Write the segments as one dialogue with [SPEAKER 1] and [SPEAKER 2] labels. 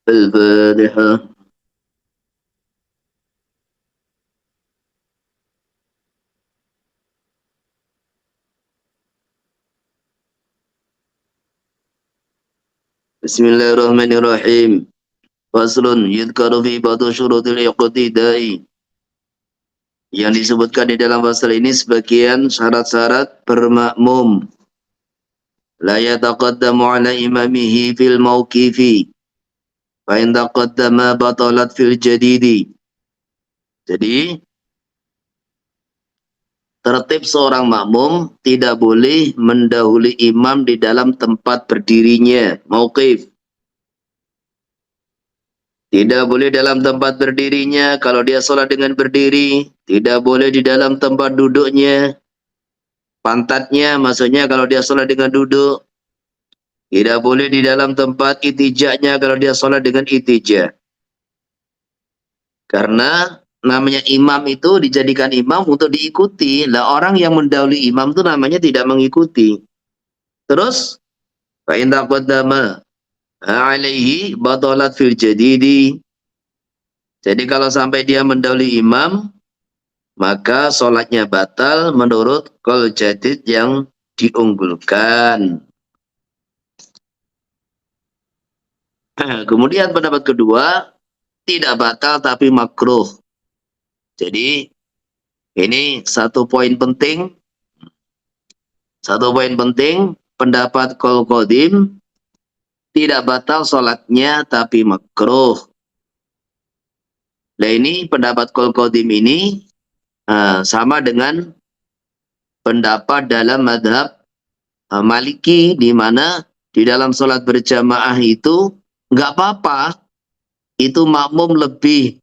[SPEAKER 1] الفاتحة. Bismillahirrahmanirrahim. Faslun yudhkaru fi ba'du syurutil iqtidai. Yang disebutkan di dalam pasal ini sebagian syarat-syarat bermakmum. La yataqaddamu ala imamihi fil mauqifi. Fa in taqaddama batalat fil jadidi. Jadi, tertib seorang makmum tidak boleh mendahului imam di dalam tempat berdirinya, mauqif. Tidak boleh dalam tempat berdirinya kalau dia sholat dengan berdiri. Tidak boleh di dalam tempat duduknya. Pantatnya maksudnya kalau dia sholat dengan duduk. Tidak boleh di dalam tempat itijaknya kalau dia sholat dengan itijak. Karena namanya imam itu dijadikan imam untuk diikuti. Lah orang yang mendahului imam itu namanya tidak mengikuti. Terus, fa in taqaddama alaihi batalat fil jadidi. Jadi kalau sampai dia mendahului imam, maka sholatnya batal menurut qaul jadid yang diunggulkan. Kemudian pendapat kedua, tidak batal tapi makruh. Jadi ini satu poin penting. Satu poin penting, pendapat qaul qadim, tidak batal sholatnya tapi makruh. Nah ini pendapat qaul qadim ini sama dengan pendapat dalam madhab Maliki, di mana di dalam sholat berjamaah itu nggak apa-apa, itu makmum lebih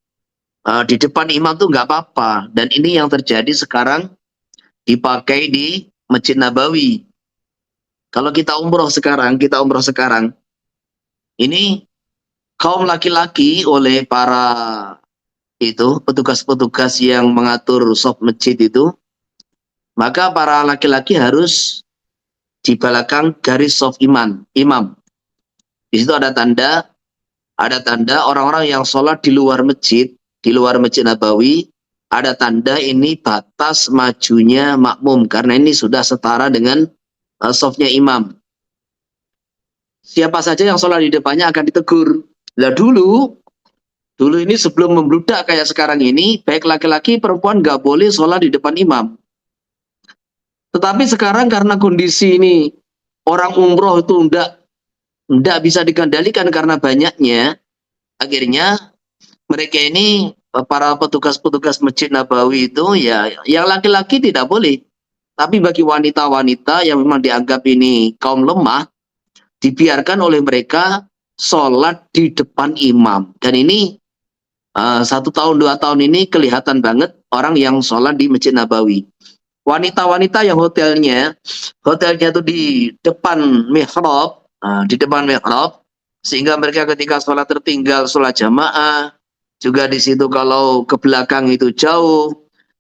[SPEAKER 1] di depan imam tuh nggak apa-apa. Dan ini yang terjadi sekarang dipakai di Masjid Nabawi. Kalau kita umroh sekarang, ini kaum laki-laki oleh para itu petugas-petugas yang mengatur shop masjid itu, maka para laki-laki harus di belakang garis shaf imam. Di situ ada tanda orang-orang yang sholat di luar masjid Nabawi, ada tanda ini batas majunya makmum karena ini sudah setara dengan shafnya imam. Siapa saja yang sholat di depannya akan ditegur. Lah dulu ini sebelum membludak kayak sekarang ini, baik laki-laki perempuan nggak boleh sholat di depan imam. Tetapi sekarang karena kondisi ini orang umroh itu tidak bisa dikendalikan karena banyaknya, akhirnya mereka ini para petugas-petugas Masjid Nabawi itu ya yang laki-laki tidak boleh. Tapi bagi wanita-wanita yang memang dianggap ini kaum lemah, dibiarkan oleh mereka sholat di depan imam. Dan ini 1 tahun 2 tahun ini kelihatan banget orang yang sholat di Masjid Nabawi. Wanita-wanita yang hotelnya itu di depan mihrab, sehingga mereka ketika sholat tertinggal sholat jamaah, juga di situ kalau ke belakang itu jauh,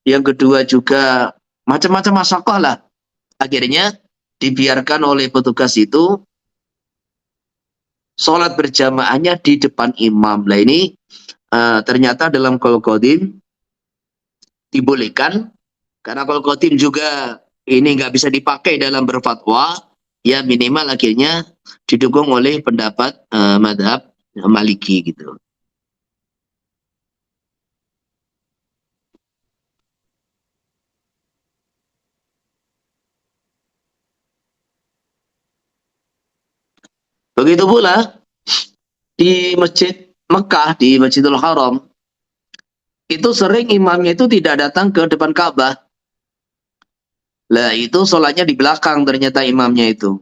[SPEAKER 1] yang kedua juga macam-macam masalah lah. Akhirnya dibiarkan oleh petugas itu sholat berjamaahnya di depan imam. Nah ini ternyata dalam qaul qadim dibolehkan. Karena qaul qadim juga ini nggak bisa dipakai dalam berfatwa, ya minimal akhirnya didukung oleh pendapat madhab Maliki gitu. Begitu pula di Masjid Mekah, di Masjidil Haram, itu sering imamnya itu tidak datang ke depan Ka'bah. Lah itu sholatnya di belakang ternyata imamnya itu.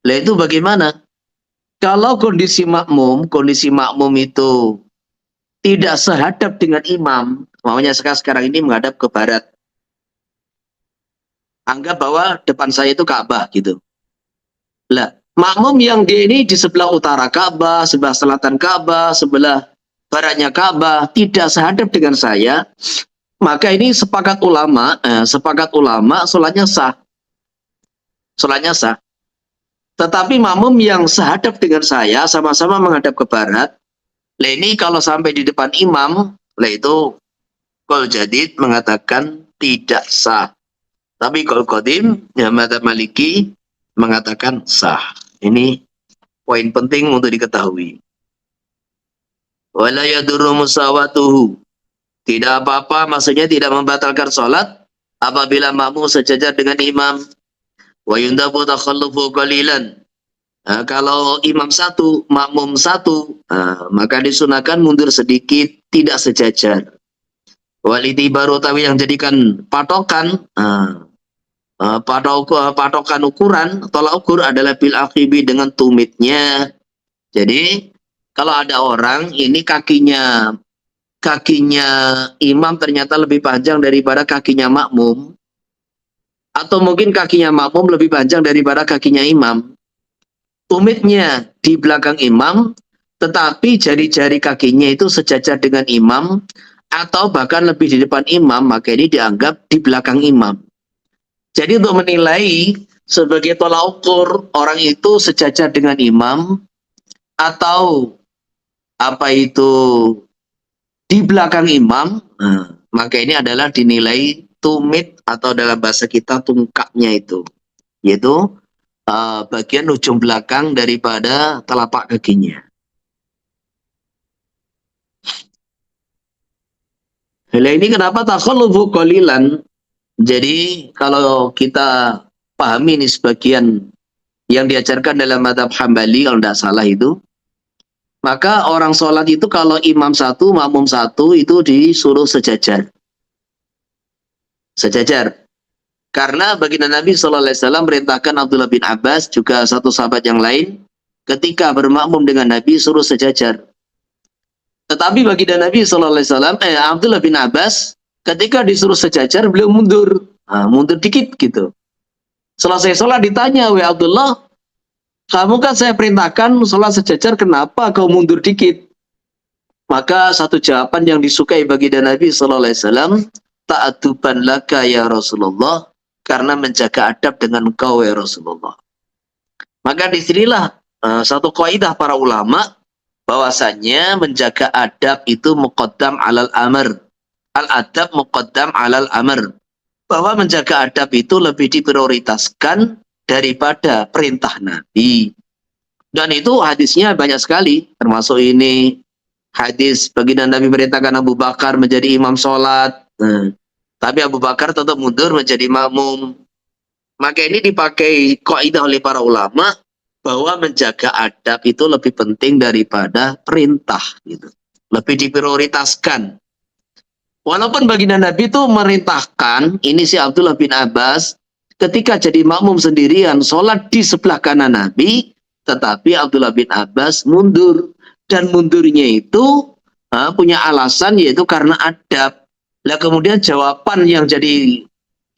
[SPEAKER 1] Lah itu bagaimana? Kalau kondisi makmum itu tidak sehadap dengan imam, maunya sekarang ini menghadap ke barat. Anggap bahwa depan saya itu Ka'bah gitu. Lah, makmum yang dia ini di sebelah utara Ka'bah, sebelah selatan Ka'bah, sebelah baratnya Ka'bah, tidak sehadap dengan saya, maka ini sepakat ulama sholatnya sah. Sholatnya sah. Tetapi makmum yang sehadap dengan saya, sama-sama menghadap ke barat, lah ini kalau sampai di depan imam, lah itu Qaul Jadid mengatakan tidak sah. Tapi Qaul Qadim, ya madzhab Maliki mengatakan sah. Ini poin penting untuk diketahui. Wala yadurru musawatuhu. Tidak apa-apa, maksudnya tidak membatalkan sholat apabila makmum sejajar dengan imam. Wa yundabu takhallufu qalilan. Nah, kalau imam satu, makmum satu, maka disunahkan mundur sedikit, tidak sejajar. Waliti baru tawi yang jadikan patokan, patokan ukuran, tolak ukur adalah bil akibi dengan tumitnya. Jadi kalau ada orang ini kakinya imam ternyata lebih panjang daripada kakinya makmum, atau mungkin kakinya makmum lebih panjang daripada kakinya imam. Tumitnya di belakang imam, tetapi jari-jari kakinya itu sejajar dengan imam, atau bahkan lebih di depan imam, maka ini dianggap di belakang imam. Jadi untuk menilai sebagai tolak ukur orang itu sejajar dengan imam, atau apa itu di belakang imam, maka ini adalah dinilai tumit atau dalam bahasa kita tungkaknya itu, yaitu bagian ujung belakang daripada telapak kakinya. Nah, ini kenapa takhallufu qalilan? Jadi kalau kita pahami ini sebagian yang diajarkan dalam mazhab Hambali kalau tidak salah itu, maka orang sholat itu kalau imam satu, makmum satu itu disuruh sejajar. Sejajar. Karena baginda Nabi SAW merintahkan Abdullah bin Abbas, juga satu sahabat yang lain, ketika bermakmum dengan Nabi suruh sejajar. Tetapi baginda Nabi SAW, Abdullah bin Abbas, ketika disuruh sejajar, beliau mundur. Mundur dikit gitu. Selesai sholat ditanya, "Wahai Abdullah, kamu kan saya perintahkan sholat sejajar, kenapa kau mundur dikit?" Maka satu jawaban yang disukai baginda Nabi SAW, "Ta'aduban laka ya Rasulullah, karena menjaga adab dengan engkau ya Rasulullah." Maka disinilah satu kaidah para ulama, bahwasannya menjaga adab itu muqaddam alal amr. Al-adab muqaddam alal amr. Bahwa menjaga adab itu lebih diprioritaskan daripada perintah Nabi. Dan itu hadisnya banyak sekali, termasuk ini hadis baginda Nabi merintahkan Abu Bakar menjadi imam sholat, tapi Abu Bakar tetap mundur menjadi makmum. Maka ini dipakai kaidah oleh para ulama bahwa menjaga adab itu lebih penting daripada perintah, gitu. Lebih diprioritaskan. Walaupun baginda Nabi itu merintahkan, ini si Abdullah bin Abbas, ketika jadi makmum sendirian, sholat di sebelah kanan Nabi, tetapi Abdullah bin Abbas mundur. Dan mundurnya itu punya alasan, yaitu karena adab. Lah kemudian jawaban yang jadi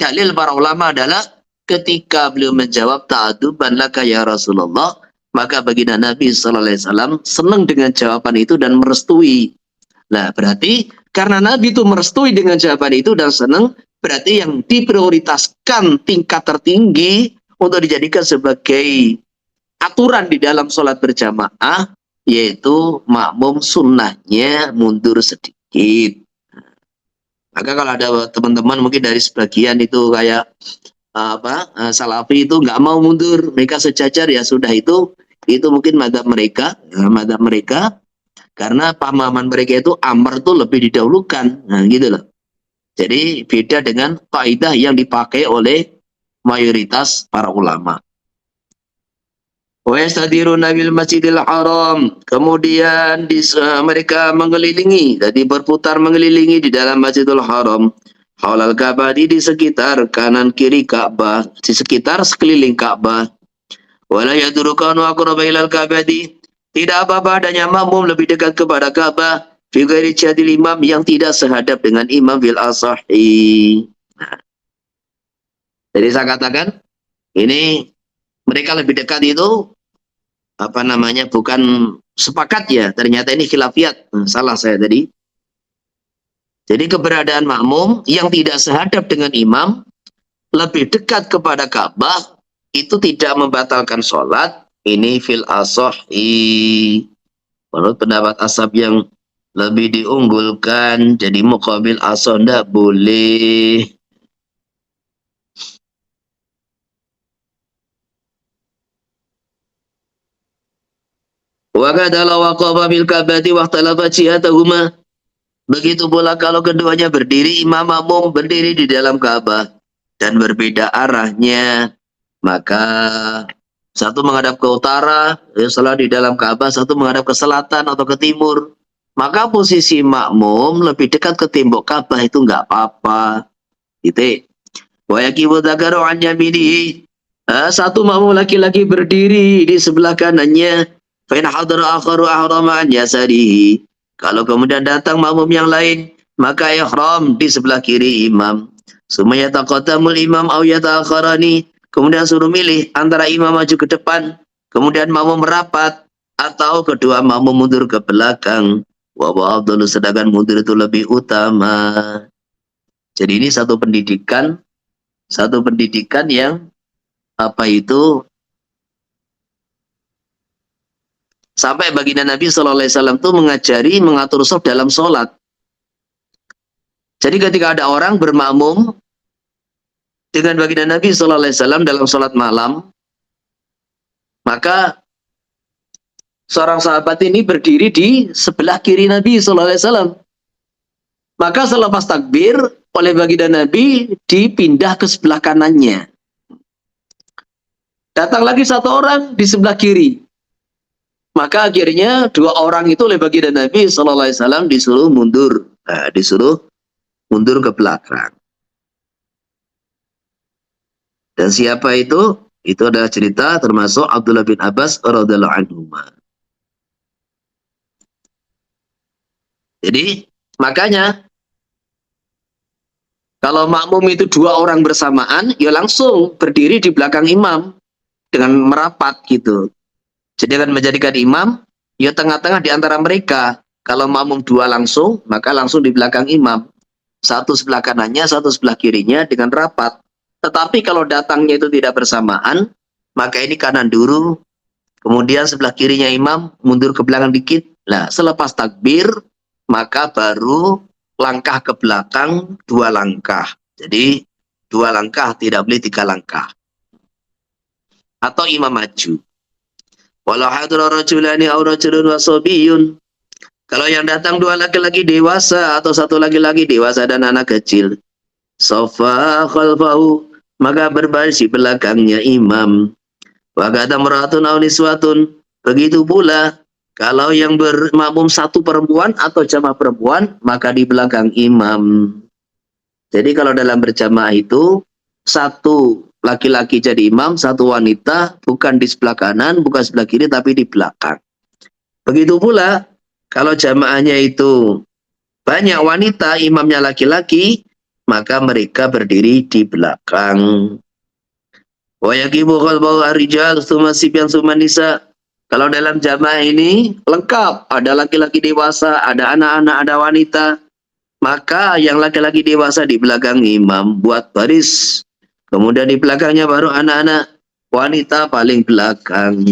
[SPEAKER 1] dalil para ulama adalah, ketika beliau menjawab ta'aduban laka ya Rasulullah, maka baginda Nabi SAW senang dengan jawaban itu dan merestui. Nah berarti karena Nabi itu merestui dengan jawaban itu dan senang, berarti yang diprioritaskan tingkat tertinggi untuk dijadikan sebagai aturan di dalam sholat berjamaah, yaitu makmum sunnahnya mundur sedikit. Maka kalau ada teman-teman mungkin dari sebagian itu kayak Salafi itu nggak mau mundur, mereka sejajar, ya sudah, itu mungkin madzhab mereka, karena pemahaman mereka itu amr itu lebih didahulukan, gitu loh. Jadi beda dengan kaidah yang dipakai oleh mayoritas para ulama. Wa yastadiruna bil Masjidil Haram, kemudian mereka mengelilingi, jadi berputar mengelilingi di dalam Masjidil Haram. Haulal Ka'bah, di sekitar kanan kiri Ka'bah, di sekitar sekeliling Ka'bah. Wala yadurukanu aqraba ilal Ka'bati. Tidak apa-apa adanya makmum lebih dekat kepada Ka'bah fi ghairi jihadil imam yang tidak sehadap dengan imam bil asahi. Jadi saya katakan ini mereka lebih dekat itu apa namanya bukan sepakat ya, ternyata ini khilafiyat. Salah saya tadi. Jadi keberadaan makmum yang tidak sehadap dengan imam lebih dekat kepada Ka'bah itu tidak membatalkan sholat. Ini fil asohi. Menurut pendapat ashab yang lebih diunggulkan, jadi muqabil asoh tidak boleh. Wa kadala waqafa bil Ka'bati wa ikhtalafa jihatahuma. Begitu pula kalau keduanya berdiri, imam makmum berdiri di dalam Ka'bah dan berbeda arahnya, maka satu menghadap ke utara, salat di dalam Ka'bah, satu menghadap ke selatan atau ke timur, maka posisi makmum lebih dekat ke tembok Ka'bah itu enggak apa-apa. Titik. Wa yaqibu dzakaru an yaminihi. Satu makmum laki-laki berdiri di sebelah kanannya, fa in hadara akharu ahrama an yasarihi. Kalau kemudian datang makmum yang lain, maka ihram di sebelah kiri imam. Summa yataqaddamul imam aw yata'akharani. Kemudian suruh milih antara imam maju ke depan, kemudian makmum merapat, atau kedua makmum mundur ke belakang. Wa afdalu, sedangkan mundur itu lebih utama. Jadi ini satu pendidikan yang apa itu sampai baginda Nabi Shallallahu Alaihi Wasallam itu mengajari mengatur shaf dalam sholat. Jadi ketika ada orang bermakmum dengan baginda Nabi Shallallahu Alaihi Wasallam dalam sholat malam, maka seorang sahabat ini berdiri di sebelah kiri Nabi Shallallahu Alaihi Wasallam. Maka selepas takbir oleh baginda Nabi dipindah ke sebelah kanannya. Datang lagi satu orang di sebelah kiri. Maka akhirnya dua orang itu oleh baginda Nabi Shallallahu Alaihi Wasallam disuruh mundur ke belakang. Dan siapa itu? Itu adalah cerita termasuk Abdullah bin Abbas radhiyallahu anhu. Jadi makanya kalau makmum itu dua orang bersamaan, ya langsung berdiri di belakang imam dengan merapat gitu. Jadi akan menjadikan imam, ya tengah-tengah di antara mereka. Kalau makmum dua langsung, maka langsung di belakang imam. Satu sebelah kanannya, satu sebelah kirinya dengan rapat. Tetapi kalau datangnya itu tidak bersamaan, maka ini kanan dulu, kemudian sebelah kirinya imam, mundur ke belakang dikit. Nah, selepas takbir, maka baru langkah ke belakang 2 langkah. Jadi 2 langkah, tidak boleh 3 langkah. Atau imam maju. Walau hadra rajulani aw rajulun wa sabiyun. Kalau yang datang 2 laki-laki dewasa atau 1 laki-laki dewasa dan anak kecil, safa khalfahu, maka berbaris di belakangnya imam. Wa kata maratun aw niswatun. Begitu pula kalau yang bermakmum 1 perempuan atau jamaah perempuan, maka di belakang imam. Jadi kalau dalam berjamaah itu 1 laki-laki jadi imam, 1 wanita, bukan di sebelah kanan, bukan sebelah kiri, tapi di belakang. Begitu pula kalau jamaahnya itu banyak wanita, imamnya laki-laki, maka mereka berdiri di belakang. Wa yaqibu khalfahu ar-rijal tsumma sibyan tsumma nisa. Kalau dalam jamaah ini lengkap, ada laki-laki dewasa, ada anak-anak, ada wanita, maka yang laki-laki dewasa di belakang imam buat baris. Kemudian di belakangnya baru anak-anak, wanita paling belakang.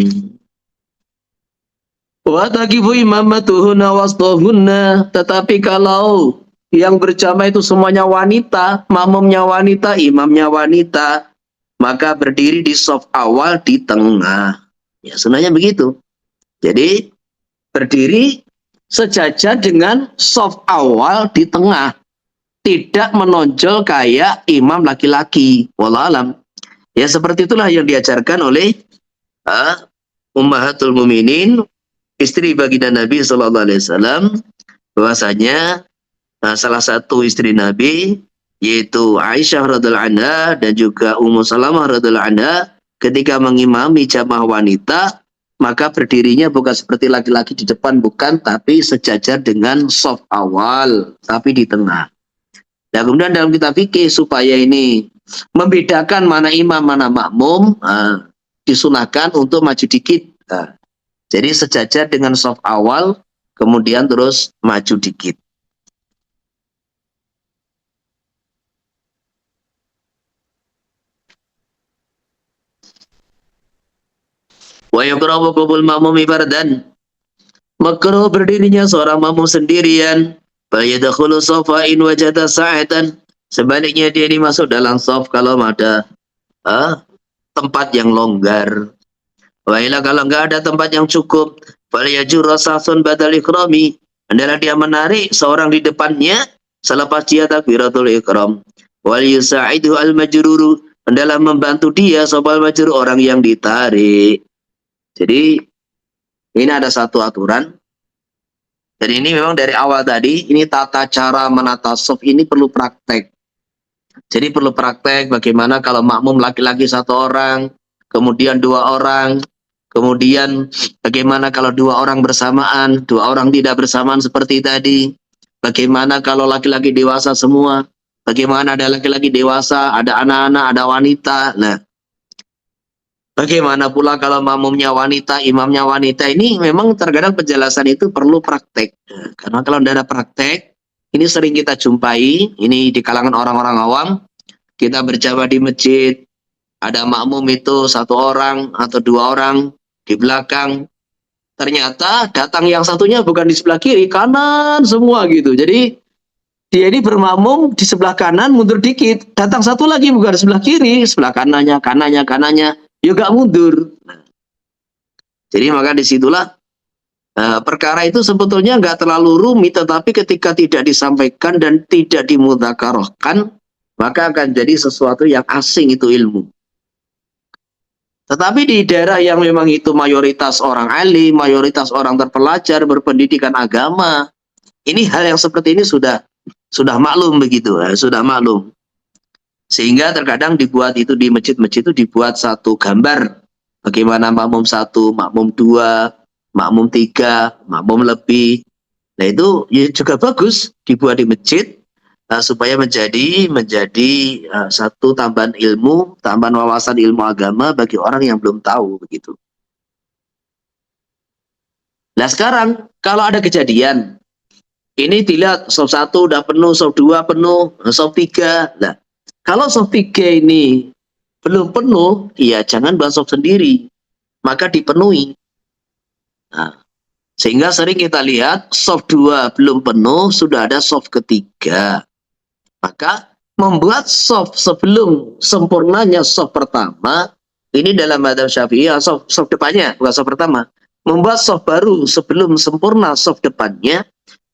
[SPEAKER 1] Wa taqifu imamatuhunna wasṭahunna. Tetapi kalau yang berjamaah itu semuanya wanita, makmumnya wanita, imamnya wanita, maka berdiri di shaf awal di tengah. Ya, sebenarnya begitu. Jadi berdiri sejajar dengan shaf awal di tengah. Tidak menonjol kayak imam laki-laki. Wallahualam. Ya seperti itulah yang diajarkan oleh Ummahatul Mukminin, istri baginda Nabi Sallallahu Alaihi Wasallam, bahwasanya salah satu istri Nabi yaitu Aisyah radhiallahu anha dan juga Ummu Salamah radhiallahu anha, ketika mengimami jamaah wanita, maka berdirinya bukan seperti laki-laki di depan, bukan, tapi sejajar dengan shaf awal, tapi di tengah. Nah, kemudian dalam kitab fikih supaya ini membedakan mana imam, mana makmum, disunahkan untuk maju dikit. Jadi sejajar dengan shaf awal, kemudian terus maju dikit. Wa yakrahu qubul makmumi fardan. Makruh berdirinya seorang makmum sendirian. Fa yadkhulu safa in wajada sa'atan. Sebaliknya dia dimasuk dalam shaf kalau ada tempat yang longgar. Wa ila kalau enggak ada tempat yang cukup, fal yajur rasasun badal ikrami. Adalah dia menarik seorang di depannya selepas dia takbiratul ikram. Wal yusa'idu al majruru. Adalah membantu dia sobal majrur, orang yang ditarik. Jadi ini ada satu aturan. Dan ini memang dari awal tadi, ini tata cara menata shaf ini perlu praktek. Jadi perlu praktek bagaimana kalau makmum laki-laki satu orang, kemudian dua orang, kemudian bagaimana kalau dua orang bersamaan, dua orang tidak bersamaan seperti tadi. Bagaimana kalau laki-laki dewasa semua, bagaimana ada laki-laki dewasa, ada anak-anak, ada wanita. Nah, bagaimana pula kalau makmumnya wanita, imamnya wanita, ini memang terkadang penjelasan itu perlu praktek. Karena kalau tidak ada praktek, ini sering kita jumpai, ini di kalangan orang-orang awam, kita berjamaah di masjid, ada makmum itu satu orang atau dua orang di belakang, ternyata datang yang satunya bukan di sebelah kiri, kanan semua gitu. Jadi dia ini bermakmum di sebelah kanan, mundur dikit, datang satu lagi bukan di sebelah kiri, sebelah kanannya, ya gak mundur. Jadi maka disitulah perkara itu sebetulnya nggak terlalu rumit, tetapi ketika tidak disampaikan dan tidak dimudzakarahkan, maka akan jadi sesuatu yang asing itu ilmu. Tetapi di daerah yang memang itu mayoritas orang alim, mayoritas orang terpelajar, berpendidikan agama, ini hal yang seperti ini sudah maklum begitu, sudah maklum. Sehingga terkadang dibuat itu di masjid-masjid itu dibuat satu gambar. Bagaimana makmum satu, makmum dua, makmum tiga, makmum lebih. Nah itu ya juga bagus dibuat di masjid supaya menjadi satu tambahan ilmu, tambahan wawasan ilmu agama bagi orang yang belum tahu begitu. Nah sekarang kalau ada kejadian, ini dilihat shaf 1 udah penuh, shaf 2 penuh, shaf 3. Nah, kalau shaf 3 ini belum penuh, ya jangan buat shaf sendiri, maka dipenuhi. Nah, sehingga sering kita lihat shaf 2 belum penuh, sudah ada shaf ketiga. Maka membuat shaf sebelum sempurnanya shaf pertama, ini dalam madzhab Syafi'i, shaf depannya, bukan shaf pertama. Membuat shaf baru sebelum sempurna shaf depannya,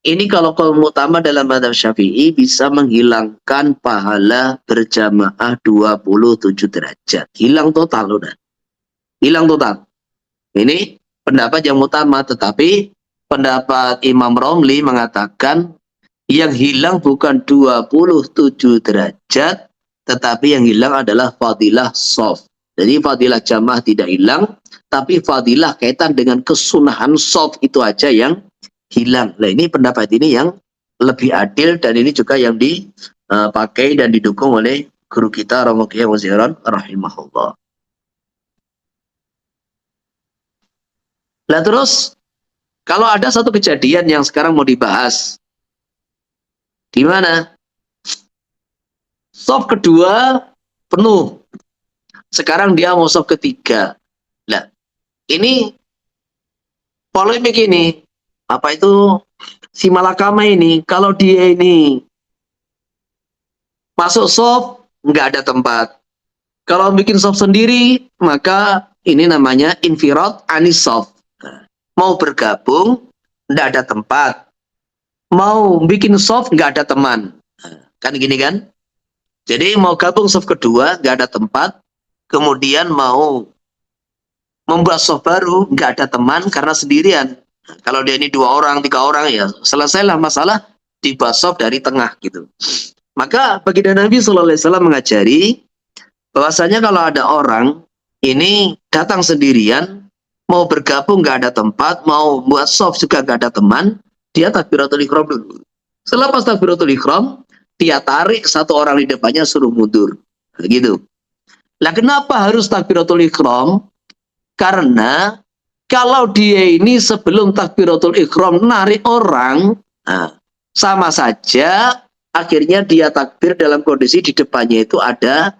[SPEAKER 1] ini kalau kaum utama dalam madzhab Syafi'i bisa menghilangkan pahala berjamaah 27 derajat. Hilang total udah. Hilang total. Ini pendapat yang utama, tetapi pendapat Imam Romli mengatakan yang hilang bukan 27 derajat, tetapi yang hilang adalah fadilah shaf. Jadi fadilah jamaah tidak hilang, tapi fadilah kaitan dengan kesunahan shaf itu aja yang hilang. Nah ini pendapat ini yang lebih adil, dan ini juga yang dipakai dan didukung oleh guru kita Ramokiyah Waziran rahimahullah. Nah terus kalau ada satu kejadian yang sekarang mau dibahas, di mana shaf kedua penuh, sekarang dia mau shaf ketiga. Nah ini polemik ini, apa itu si malakama ini, kalau dia ini masuk shaf nggak ada tempat. Kalau bikin shaf sendiri, maka ini namanya infirad anis shaf. Mau bergabung nggak ada tempat, mau bikin shaf nggak ada teman, kan gini kan. Jadi mau gabung shaf kedua nggak ada tempat, kemudian mau membuat shaf baru nggak ada teman karena sendirian. Kalau dia ini 2 orang, 3 orang, ya selesailah masalah, dibuat shaf dari tengah gitu. Maka baginda Nabi SAW mengajari bahwasanya kalau ada orang ini datang sendirian, mau bergabung nggak ada tempat, mau buat soft juga nggak ada teman, dia takbiratul ihram dulu. Selepas takbiratul ihram, dia tarik satu orang di depannya suruh mundur. Gitu. Lah kenapa harus takbiratul ihram? Karena kalau dia ini sebelum takbiratul ihram narik orang, nah, sama saja akhirnya dia takbir dalam kondisi di depannya itu ada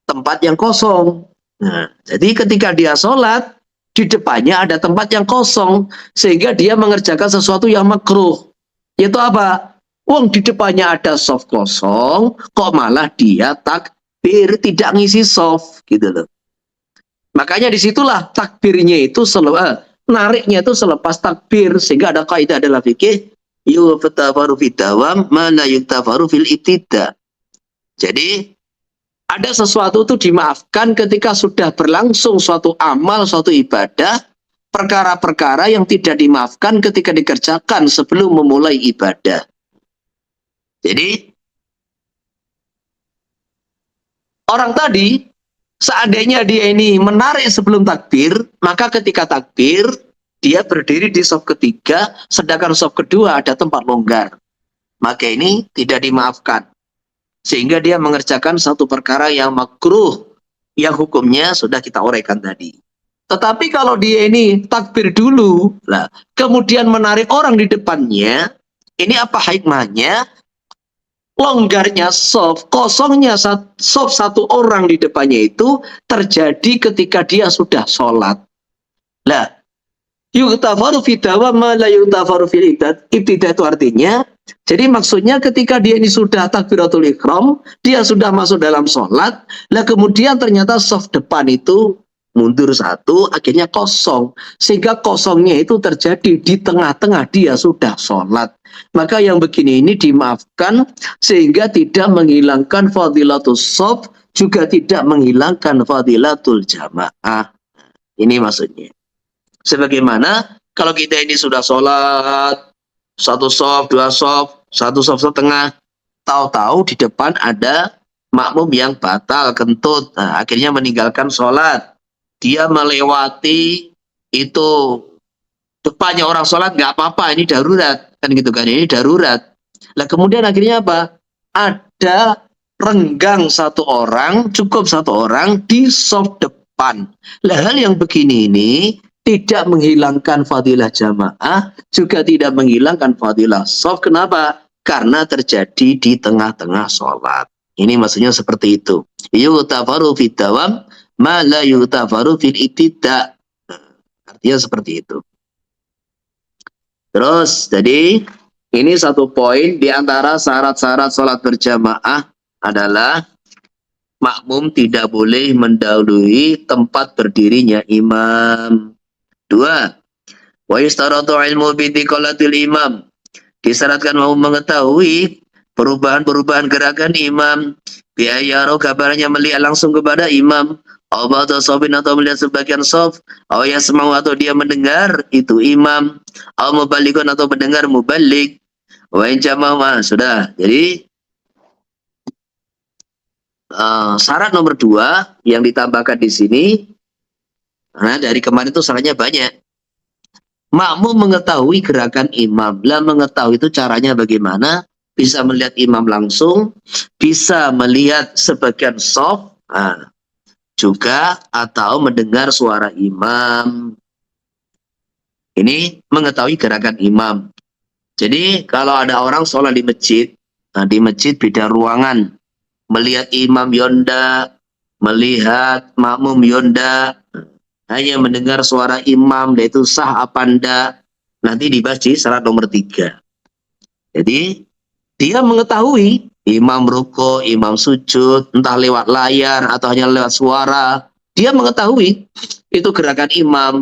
[SPEAKER 1] tempat yang kosong. Nah, jadi ketika dia sholat, di depannya ada tempat yang kosong, sehingga dia mengerjakan sesuatu yang makruh. Yaitu apa? Wong di depannya ada soft kosong, kok malah dia takbir, tidak ngisi soft, gitu loh. Makanya disitulah takbirnya itu nariknya itu selepas takbir, sehingga ada kaidah dalam fikih yuftafaru fid dawam ma la yuftafaru fil ibtida. Jadi ada sesuatu itu dimaafkan ketika sudah berlangsung suatu amal, suatu ibadah, perkara-perkara yang tidak dimaafkan ketika dikerjakan sebelum memulai ibadah. Jadi orang tadi seandainya dia ini menarik sebelum takbir, maka ketika takbir dia berdiri di saf ketiga, sedangkan saf kedua ada tempat longgar. Maka ini tidak dimaafkan. Sehingga dia mengerjakan satu perkara yang makruh, yang hukumnya sudah kita uraikan tadi. Tetapi kalau dia ini takbir dulu, lah, kemudian menarik orang di depannya, ini apa hikmahnya? Longgarnya soft, kosongnya soft satu orang di depannya itu terjadi ketika dia sudah sholat. Lah, yuktafaru fidawa ma la yuktafaru fil ibtidah itu artinya, jadi maksudnya ketika dia ini sudah takbiratul ihram, dia sudah masuk dalam sholat, lah kemudian ternyata soft depan itu mundur satu, akhirnya kosong. Sehingga kosongnya itu terjadi di tengah-tengah dia sudah sholat. Maka yang begini ini dimaafkan sehingga tidak menghilangkan fadilatul soft, juga tidak menghilangkan fadilatul jamaah. Ini maksudnya. Sebagaimana kalau kita ini sudah sholat, satu soft, dua soft, satu soft setengah, tahu-tahu di depan ada makmum yang batal, kentut, nah, akhirnya meninggalkan sholat. Dia melewati itu depannya orang sholat, nggak apa-apa, ini darurat, kan gitu kan, ini darurat. Lah kemudian akhirnya apa? Ada renggang satu orang, cukup satu orang di soft depan. Lah hal yang begini ini tidak menghilangkan fadilah jamaah, juga tidak menghilangkan fadilah soft. Kenapa? Karena terjadi di tengah-tengah sholat. Ini maksudnya seperti itu. Yutafaru fid dawam ma la yutafaru fil ibtida. Artinya seperti itu. Terus, jadi ini satu poin di antara syarat-syarat sholat berjamaah adalah makmum tidak boleh mendahului tempat berdirinya imam. Dua, wa yustaratu ilmu bidiqalatil imam. Disyaratkan mau mengetahui perubahan-perubahan gerakan imam. Biayaro kabarnya melihat langsung kepada imam. Atau sobin atau melihat sebagian sof. Yasma'u atau dia mendengar itu imam. Mubalikun atau mendengar mubalik. Wa in jama'ah sudah. Jadi syarat nomor 2 yang ditambahkan di sini. Nah, dari kemarin itu syaratnya banyak. Makmum mengetahui gerakan imam. Lah mengetahui itu caranya bagaimana? Bisa melihat imam langsung, bisa melihat sebagian soft, juga atau mendengar suara imam. Ini mengetahui gerakan imam. Jadi kalau ada orang sholat di masjid, di masjid beda ruangan, melihat imam yonda, melihat makmum yonda, hanya mendengar suara imam, dan itu sah apa enggak, nanti dibahas di syarat nomor 3. Jadi dia mengetahui imam ruko, imam sujud, entah lewat layar atau hanya lewat suara, dia mengetahui itu gerakan imam,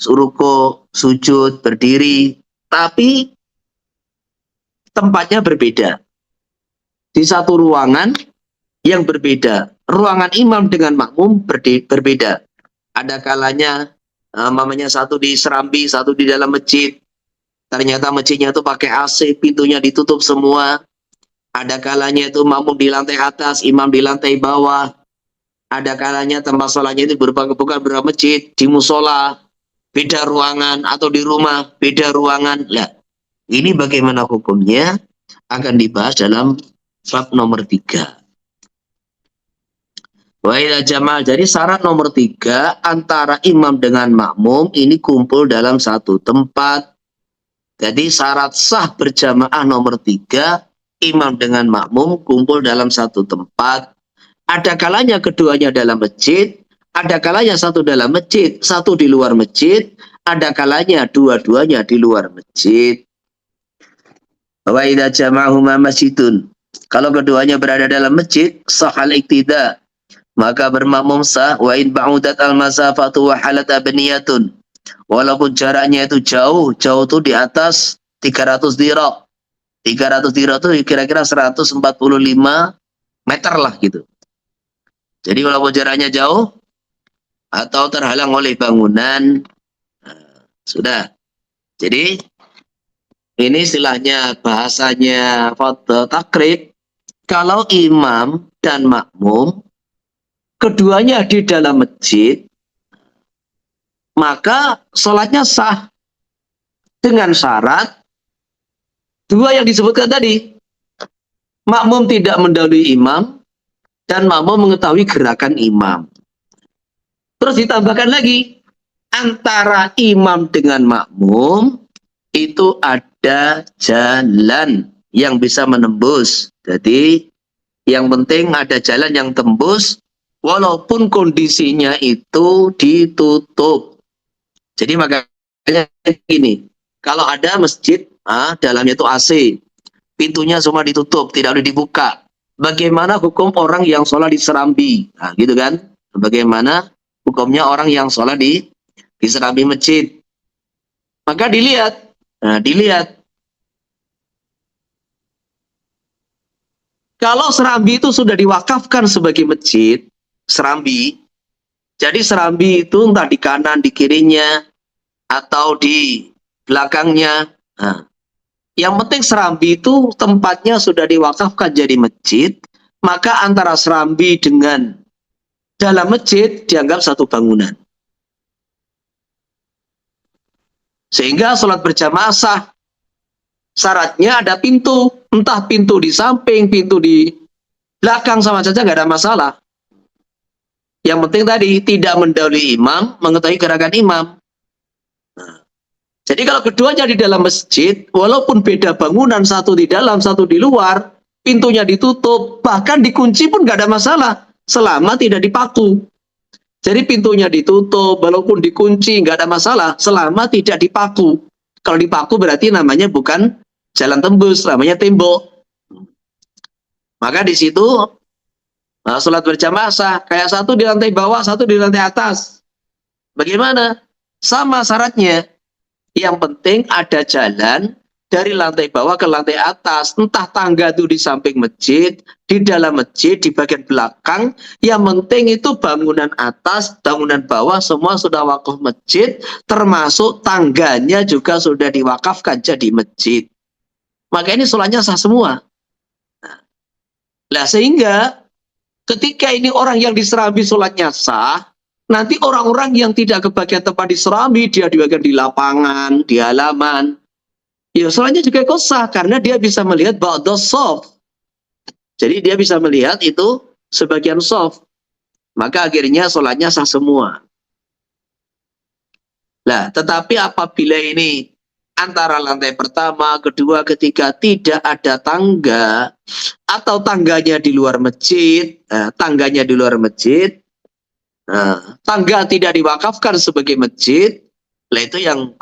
[SPEAKER 1] ruko, sujud, berdiri, tapi tempatnya berbeda. Di satu ruangan yang berbeda, ruangan imam dengan makmum berbeda. Ada kalanya mamanya satu di Serambi, satu di dalam masjid. Ternyata masjidnya itu pakai AC, pintunya ditutup semua. Ada kalanya itu makmum di lantai atas, imam di lantai bawah. Ada kalanya tempat sholatnya itu bukan berupa masjid, di musola, beda ruangan, atau di rumah, beda ruangan. Lah, ini bagaimana hukumnya akan dibahas dalam bab nomor 3. Wa'ila jamal. Jadi syarat nomor 3, antara imam dengan makmum ini kumpul dalam satu tempat. Jadi syarat sah berjamaah nomor 3, imam dengan makmum kumpul dalam satu tempat. Ada kalanya keduanya dalam masjid, ada kalanya satu dalam masjid, satu di luar masjid, ada kalanya dua-duanya di luar masjid. Wa idza jama'ahuma masjidun. Kalau keduanya berada dalam masjid, sahal iktida, maka bermakmum sah. Wa in ba'udat al-masafatu wa halat abniyatun. Walaupun jaraknya itu jauh itu di atas 300 dirham. 300 dirham itu kira-kira 145 meter lah gitu. Jadi walaupun jaraknya jauh atau terhalang oleh bangunan, sudah. Jadi ini istilahnya bahasanya takrib. Kalau imam dan makmum keduanya di dalam masjid, maka sholatnya sah dengan syarat dua yang disebutkan tadi. Makmum tidak mendahului imam dan makmum mengetahui gerakan imam. Terus ditambahkan lagi, antara imam dengan makmum itu ada jalan yang bisa menembus. Jadi yang penting ada jalan yang tembus walaupun kondisinya itu ditutup. Jadi makanya gini, kalau ada masjid, dalamnya itu AC, pintunya semua ditutup, tidak boleh dibuka. Bagaimana hukum orang yang sholat di serambi? Nah, gitu kan? Bagaimana hukumnya orang yang sholat di serambi masjid? Maka dilihat. Nah, dilihat. Kalau serambi itu sudah diwakafkan sebagai masjid, serambi, jadi serambi itu entah di kanan, di kirinya, atau di belakangnya. Nah, yang penting serambi itu tempatnya sudah diwakafkan jadi masjid, maka antara serambi dengan dalam masjid dianggap satu bangunan. Sehingga sholat berjamaah sah. Syaratnya ada pintu, entah pintu di samping, pintu di belakang sama saja nggak ada masalah. Yang penting tadi tidak mendahului imam, mengetahui gerakan imam. Nah, jadi kalau keduanya di dalam masjid, walaupun beda bangunan, satu di dalam, satu di luar, pintunya ditutup, bahkan dikunci pun nggak ada masalah, selama tidak dipaku. Jadi pintunya ditutup, walaupun dikunci nggak ada masalah, selama tidak dipaku. Kalau dipaku berarti namanya bukan jalan tembus, namanya tembok. Maka di situ sholat berjamaah sah, kayak satu di lantai bawah, satu di lantai atas. Bagaimana? Sama syaratnya. Yang penting ada jalan dari lantai bawah ke lantai atas. Entah tangga itu di samping masjid, di dalam masjid, di bagian belakang. Yang penting itu bangunan atas, bangunan bawah semua sudah wakaf masjid, termasuk tangganya juga sudah diwakafkan jadi masjid. Maka ini sholatnya sah semua. Nah, sehingga ketika ini orang yang di serambi sholatnya sah, nanti orang-orang yang tidak kebagian tempat di serambi, dia di bagian di lapangan, di halaman, ya sholatnya juga ikut sah karena dia bisa melihat ba'da soft. Jadi dia bisa melihat itu sebagian soft. Maka akhirnya sholatnya sah semua. Nah, tetapi apabila ini antara lantai pertama, kedua, ketiga tidak ada tangga atau tangganya di luar masjid, tangga tidak diwakafkan sebagai masjid, lah itu yang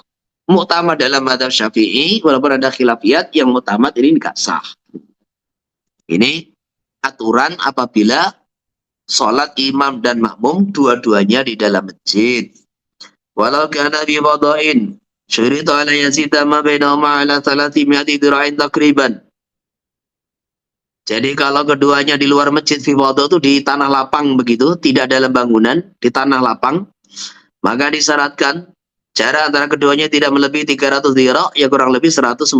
[SPEAKER 1] muktamad dalam mazhab Syafi'i, walaupun ada khilafiyat, yang muktamad ini enggak sah. Ini aturan apabila sholat imam dan makmum dua-duanya di dalam masjid. Walau kana bi wada'in syurita ala yazida ma bainahuma ala 300 dira'in takriban. Jadi kalau keduanya di luar masjid fi wadha' itu di tanah lapang begitu, tidak dalam bangunan, di tanah lapang, maka disyaratkan jarak antara keduanya tidak melebihi 300 dirham, ya kurang lebih 145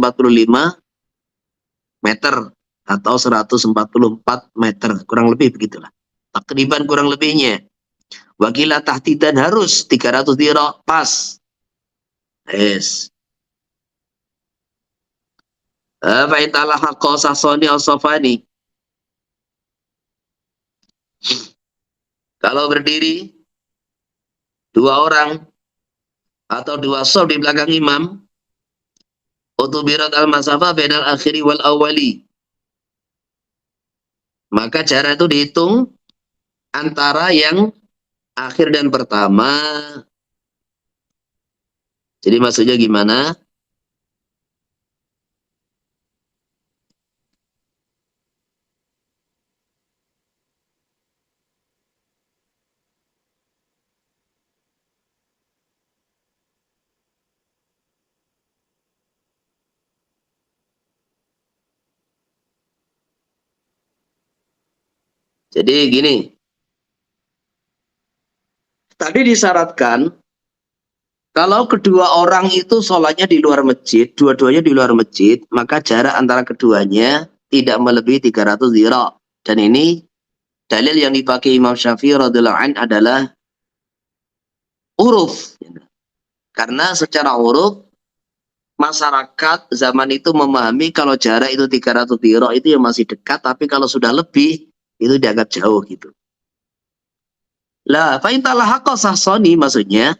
[SPEAKER 1] meter atau 144 meter, kurang lebih begitulah. takriban kurang lebihnya. Wakilah tahtidan harus 300 dirham pas. Yes. Fa'intalah haqqa sahsoni al-safani. Kalau berdiri dua orang atau dua shaf di belakang imam, utubirat al-masafah bainal akhiri wal awwali. Maka jarak itu dihitung antara yang akhir dan pertama. Jadi maksudnya gimana? Jadi gini, tadi disyaratkan kalau kedua orang itu sholatnya di luar masjid, dua-duanya di luar masjid, maka jarak antara keduanya tidak melebihi 300 dhira'. Dan ini dalil yang dipakai Imam Syafi'i radhiyallahu an adalah uruf. Karena secara uruf masyarakat zaman itu memahami kalau jarak itu 300 dhira' itu yang masih dekat, tapi kalau sudah lebih itu dianggap jauh gitu. Lah, fa intalah haqqa sahsoni maksudnya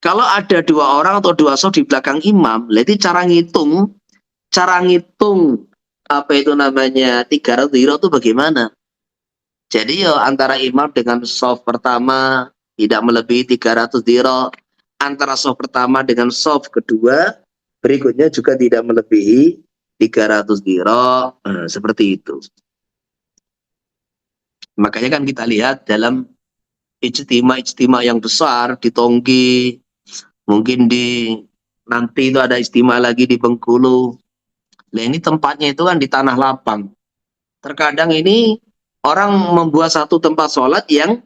[SPEAKER 1] kalau ada dua orang atau dua shaf di belakang imam, berarti cara ngitung apa itu namanya 300 dhira' itu bagaimana? Jadi ya antara imam dengan shaf pertama tidak melebihi 300 dhira', antara shaf pertama dengan shaf kedua berikutnya juga tidak melebihi 300 dhira'. Seperti itu. Makanya kan kita lihat dalam ijtima yang besar di Tonggi, mungkin di nanti itu ada istimewa lagi di Bengkulu. Nah ini tempatnya itu kan di tanah lapang. Terkadang ini orang membuat satu tempat sholat yang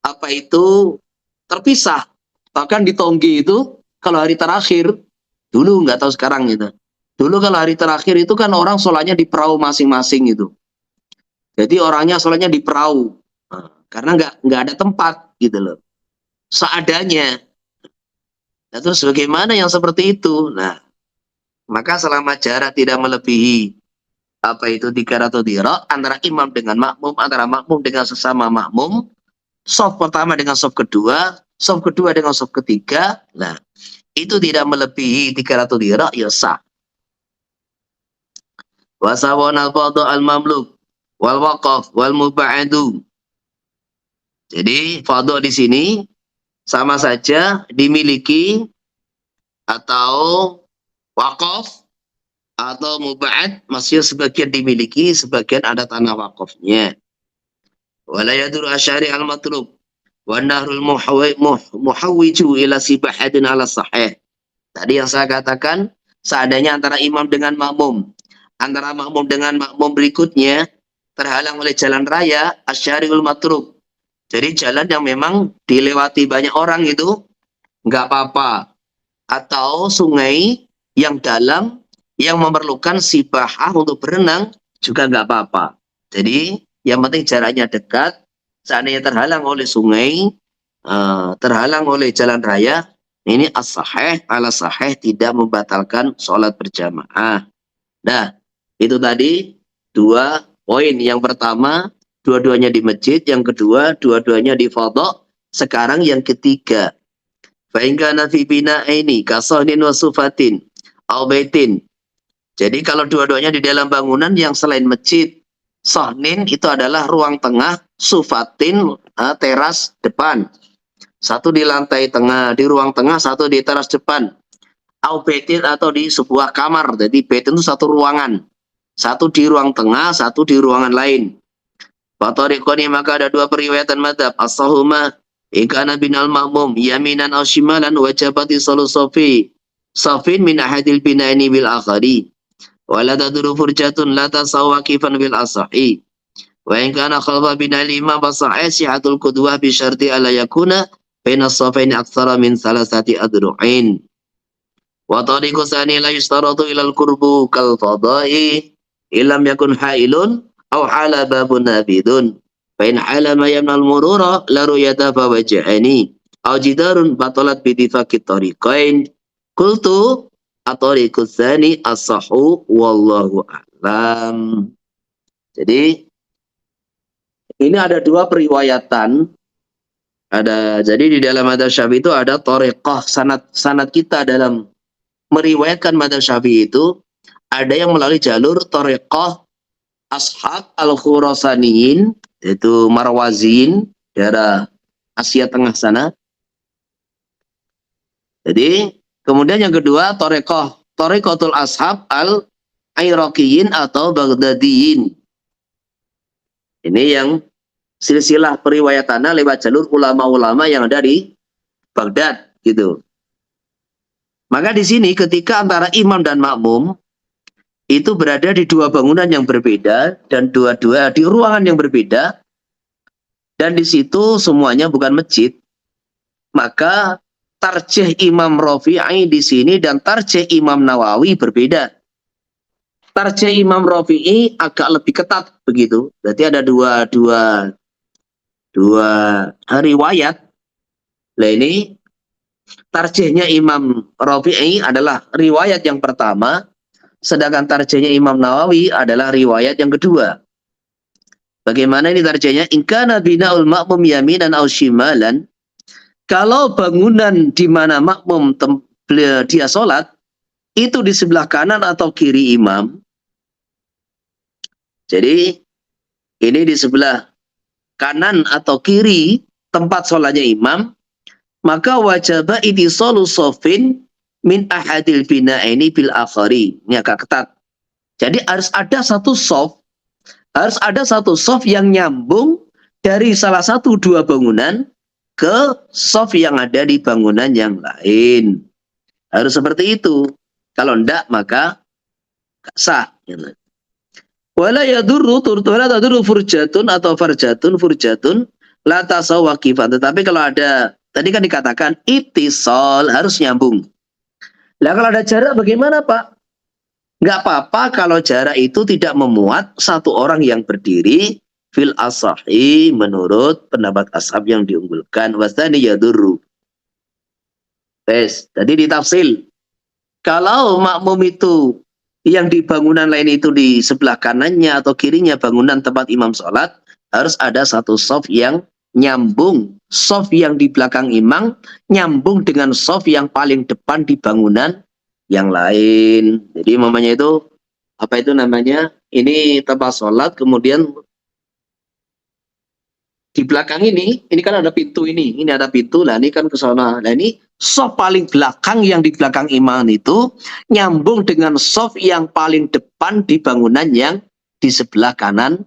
[SPEAKER 1] apa itu terpisah. Bahkan di Tonggi itu kalau hari terakhir, dulu nggak tahu sekarang gitu. Dulu kalau hari terakhir itu kan orang sholatnya di perahu masing-masing gitu. Jadi orangnya sholatnya di perahu. Nah, karena nggak ada tempat gitu loh. Seadanya. Nah, terus bagaimana yang seperti itu? Nah, maka selama jarak tidak melebihi apa itu 300 dhira' antara imam dengan makmum, antara makmum dengan sesama makmum, shaf pertama dengan shaf kedua dengan shaf ketiga, nah itu tidak melebihi 300 dhira' ya sah. Wa sawana al-fadhu al-mamluk wal waqaf wal muba'adu. Jadi fadhu di sini sama saja dimiliki atau wakaf atau muba'ad, masih sebagian dimiliki, sebagian ada tanah wakafnya. Wala yadur asyari al-matlub wa nahrul muhawwiju ila sibahadin ala sahih. Tadi yang saya katakan, seadanya antara imam dengan makmum, antara makmum dengan makmum berikutnya terhalang oleh jalan raya asyariul matrub. Jadi jalan yang memang dilewati banyak orang itu nggak apa-apa. Atau sungai yang dalam yang memerlukan sibahah untuk berenang juga nggak apa-apa. Jadi yang penting jaraknya dekat, seandainya terhalang oleh sungai, terhalang oleh jalan raya, ini as-sahih ala sahih tidak membatalkan sholat berjamaah. Nah, itu tadi dua poin. Yang pertama, dua-duanya di masjid. Yang kedua, dua-duanya di fadha. Sekarang yang ketiga, fa'ingkana fi bina'ini kasahnin wa sufatin au baitin. Jadi kalau dua-duanya di dalam bangunan yang selain masjid, sahnin itu adalah ruang tengah, sufatin teras depan. Satu di lantai tengah, di ruang tengah, satu di teras depan. Au baitin atau di sebuah kamar. Jadi baitin itu satu ruangan. Satu di ruang tengah, satu di ruangan lain. Fatariqani maka ada dua periwayatan madhab. As-sahuma ikana binal ma'mum yaminan aw shimalan wajabati salu sofi safin min ahadil binaini bil akhari wala taduru furjatun la tasawwa kifan bil asahi wa in kana khalfa binal imam fasahi sihatul qudwah bi syarti ala yakuna baina safaini aktsara min salasati adru'in wa tariqu tsani la yustaratu ila al qurbu kal fadai illam yakun hailun aw hala babun nabidun Fa in alama yamnal murura la ru'yata fa waja'ani. Aw jidarun batalat bitifaqit tariqain. Qultu at-tariqut tsani as-sahhu wallahu a'lam. Jadi ini ada dua periwayatan. Jadi di dalam madzhab Syafi'i itu ada thariqah, sanad kita dalam meriwayatkan madzhab Syafi'i itu ada yang melalui jalur thariqah ashab al-Khurasaniyin, yaitu Marwazin, daerah Asia Tengah sana. Jadi kemudian yang kedua thariqatul ashab al-Iraqiyin atau Baghdadiyin. Ini yang silsilah periwayatannya lewat jalur ulama-ulama yang ada di Baghdad gitu. Maka di sini ketika antara imam dan makmum itu berada di dua bangunan yang berbeda dan dua-dua di ruangan yang berbeda dan di situ semuanya bukan masjid, maka tarjih Imam Rafi'i di sini dan tarjih Imam Nawawi berbeda. Tarjih Imam Rafi'i agak lebih ketat begitu. Berarti ada dua riwayat. Nah ini tarjihnya Imam Rafi'i adalah riwayat yang pertama, sedangkan tarjihnya Imam Nawawi adalah riwayat yang kedua. Bagaimana ini tarjihnya? In kana bina'ul ma'mum yaminan aw shimalan. Kalau bangunan di mana makmum dia sholat itu di sebelah kanan atau kiri imam. Jadi ini di sebelah kanan atau kiri tempat sholatnya imam, maka wajaba ittisalu shafin min ahadil bina'ini bil akhari. Ini agak ketat. Jadi harus ada satu shaf yang nyambung dari salah satu dua bangunan ke shaf yang ada di bangunan yang lain. Harus seperti itu. Kalau enggak maka sah. Wala yadurru furjatun atau furjatun la tasawwaqifan. Tetapi kalau ada, tadi kan dikatakan ittisal harus nyambung. Lah kalau ada jarak bagaimana Pak? Enggak apa-apa kalau jarak itu tidak memuat satu orang yang berdiri fil asahi menurut pendapat ashab yang diunggulkan. Wasani yadurru. Tadi ditafsil. Kalau makmum itu yang di bangunan lain itu di sebelah kanannya atau kirinya bangunan tempat imam sholat, harus ada satu shaf yang nyambung. Shaf yang di belakang imam nyambung dengan shaf yang paling depan di bangunan yang lain. Jadi mamanya itu, apa itu namanya? Ini tempat sholat, kemudian di belakang ini kan ada pintu ini ada pintu, lah ini kan ke sana. Nah ini shaf paling belakang yang di belakang imam itu nyambung dengan shaf yang paling depan di bangunan yang di sebelah kanan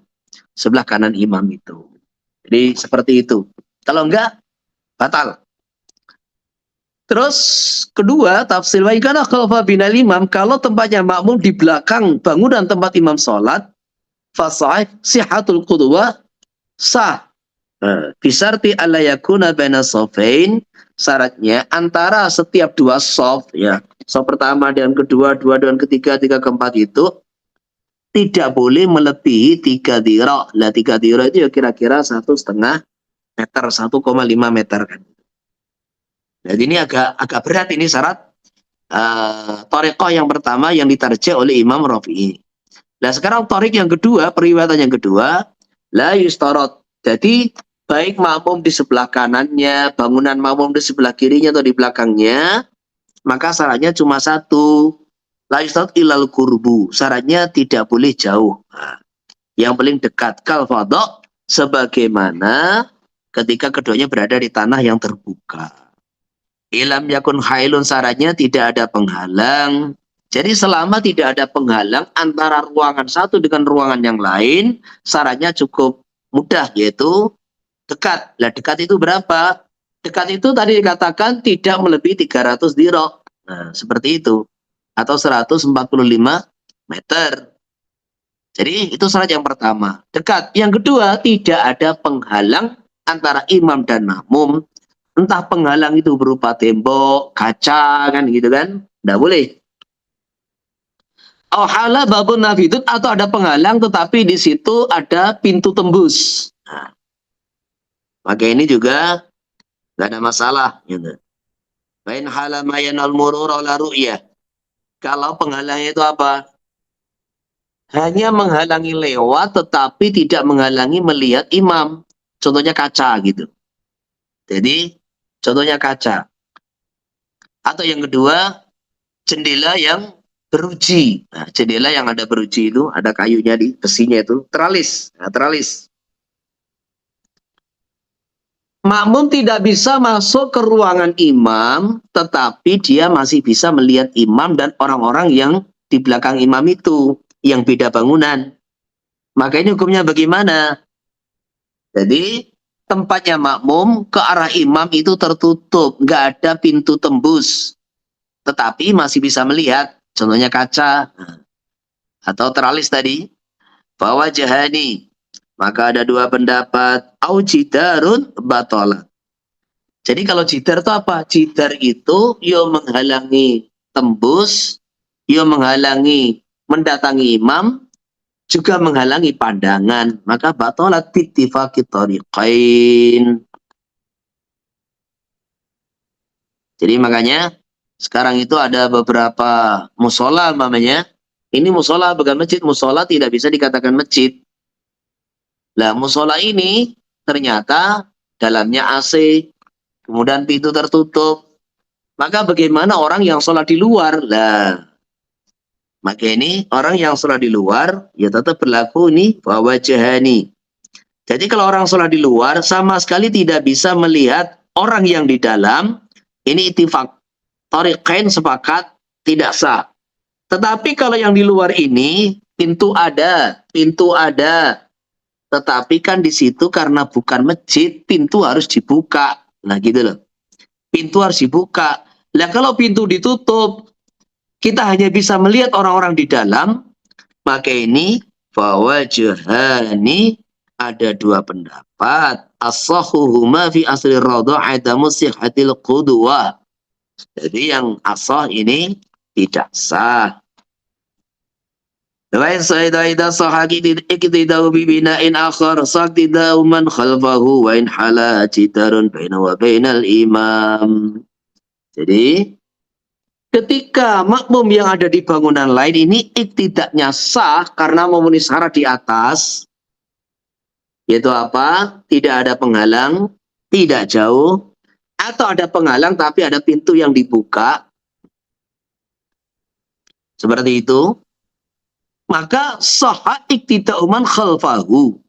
[SPEAKER 1] imam itu. Jadi seperti itu. Kalau enggak batal. Terus kedua tafsir wa kana khalfa binal imam, kalau tempatnya makmum di belakang bangunan tempat imam sholat, fa sihhatul qudwa sah. Bisarti alla yakuna baina shafain, syaratnya antara setiap dua shaf ya. Shaf pertama dan kedua, dua dan ketiga, tiga keempat itu tidak boleh melebihi 3 dhira'. Lah 3 dhira' itu ya kira-kira 1,5 meter, 1,5 meter kan. Jadi ini agak berat ini syarat thariqah yang pertama yang ditarjih oleh Imam Rafi'i. Nah sekarang thariq yang kedua, periwayatan yang kedua, la yustarat. Jadi baik makmum di sebelah kanannya, bangunan makmum di sebelah kirinya atau di belakangnya, maka syaratnya cuma satu. La yustarat ilal qurbu. Syaratnya tidak boleh jauh. Nah, yang paling dekat kal fadha, sebagaimana ketika keduanya berada di tanah yang terbuka. Ilam yakun hailun, syaratnya tidak ada penghalang. Jadi selama tidak ada penghalang antara ruangan satu dengan ruangan yang lain, syaratnya cukup mudah, yaitu dekat. Lah dekat itu berapa? Dekat itu tadi dikatakan tidak melebihi 300 dhira'. Nah, seperti itu. Atau 145 meter. Jadi itu syarat yang pertama, dekat. Yang kedua, tidak ada penghalang antara imam dan makmum. Entah penghalang itu berupa tembok, kaca, kan gitu kan. Tidak boleh. Auhala babun nafidun, atau ada penghalang tetapi di situ ada pintu tembus. Nah, Maka ini juga nggak ada masalah. Gitu. Lain halamayan al-murur ala ru'yah. Kalau penghalangnya itu apa? Hanya menghalangi lewat tetapi tidak menghalangi melihat imam. Contohnya kaca gitu. Jadi contohnya kaca. Atau yang kedua, jendela yang beruji. Nah, jendela yang ada beruji itu, ada kayunya di besinya itu, teralis. Nah, teralis. Makmum tidak bisa masuk ke ruangan imam, tetapi dia masih bisa melihat imam dan orang-orang yang di belakang imam itu, yang beda bangunan. Maka ini hukumnya bagaimana? Jadi tempatnya makmum ke arah imam itu tertutup, nggak ada pintu tembus, tetapi masih bisa melihat. Contohnya kaca atau teralis tadi. Bahwa jahani, maka ada dua pendapat. Au jidarun batola. Jadi kalau jidar itu apa? Jidar itu yo menghalangi tembus, yo menghalangi mendatangi imam, juga menghalangi pandangan. Maka batolat bittifaqi tariqain. Jadi makanya sekarang itu ada beberapa musola namanya. Ini musola bukan masjid. Musola tidak bisa dikatakan masjid. Lah musola ini ternyata dalamnya AC, kemudian pintu tertutup. Maka bagaimana orang yang sholat di luar? Lah, maka ini orang yang sholat di luar ya tetap berlaku ini bahwa jahani. Jadi kalau orang sholat di luar sama sekali tidak bisa melihat orang yang di dalam. Ini ittifaq. Tariqain sepakat tidak sah. Tetapi kalau yang di luar ini pintu ada. Tetapi kan di situ karena bukan masjid, pintu harus dibuka. Nah gitu loh. Pintu harus dibuka. Nah kalau pintu ditutup, kita hanya bisa melihat orang-orang di dalam, maka ini bahwa jahani ada dua pendapat. As-sahuhuma fi asli radha adamu sihhatil qudwah. Jadi yang asah ini tidak sah. Lain sayyidah sahaki iktidau bibina'in akhar saktidau man khalfahu wa in hala jidarun baina wa bainal imam. Jadi ketika makmum yang ada di bangunan lain ini iktidaknya sah karena memenuhi syarat di atas, yaitu apa? Tidak ada penghalang, tidak jauh, atau ada penghalang tapi ada pintu yang dibuka. Seperti itu. Maka sahha iktida'u man khalfahu.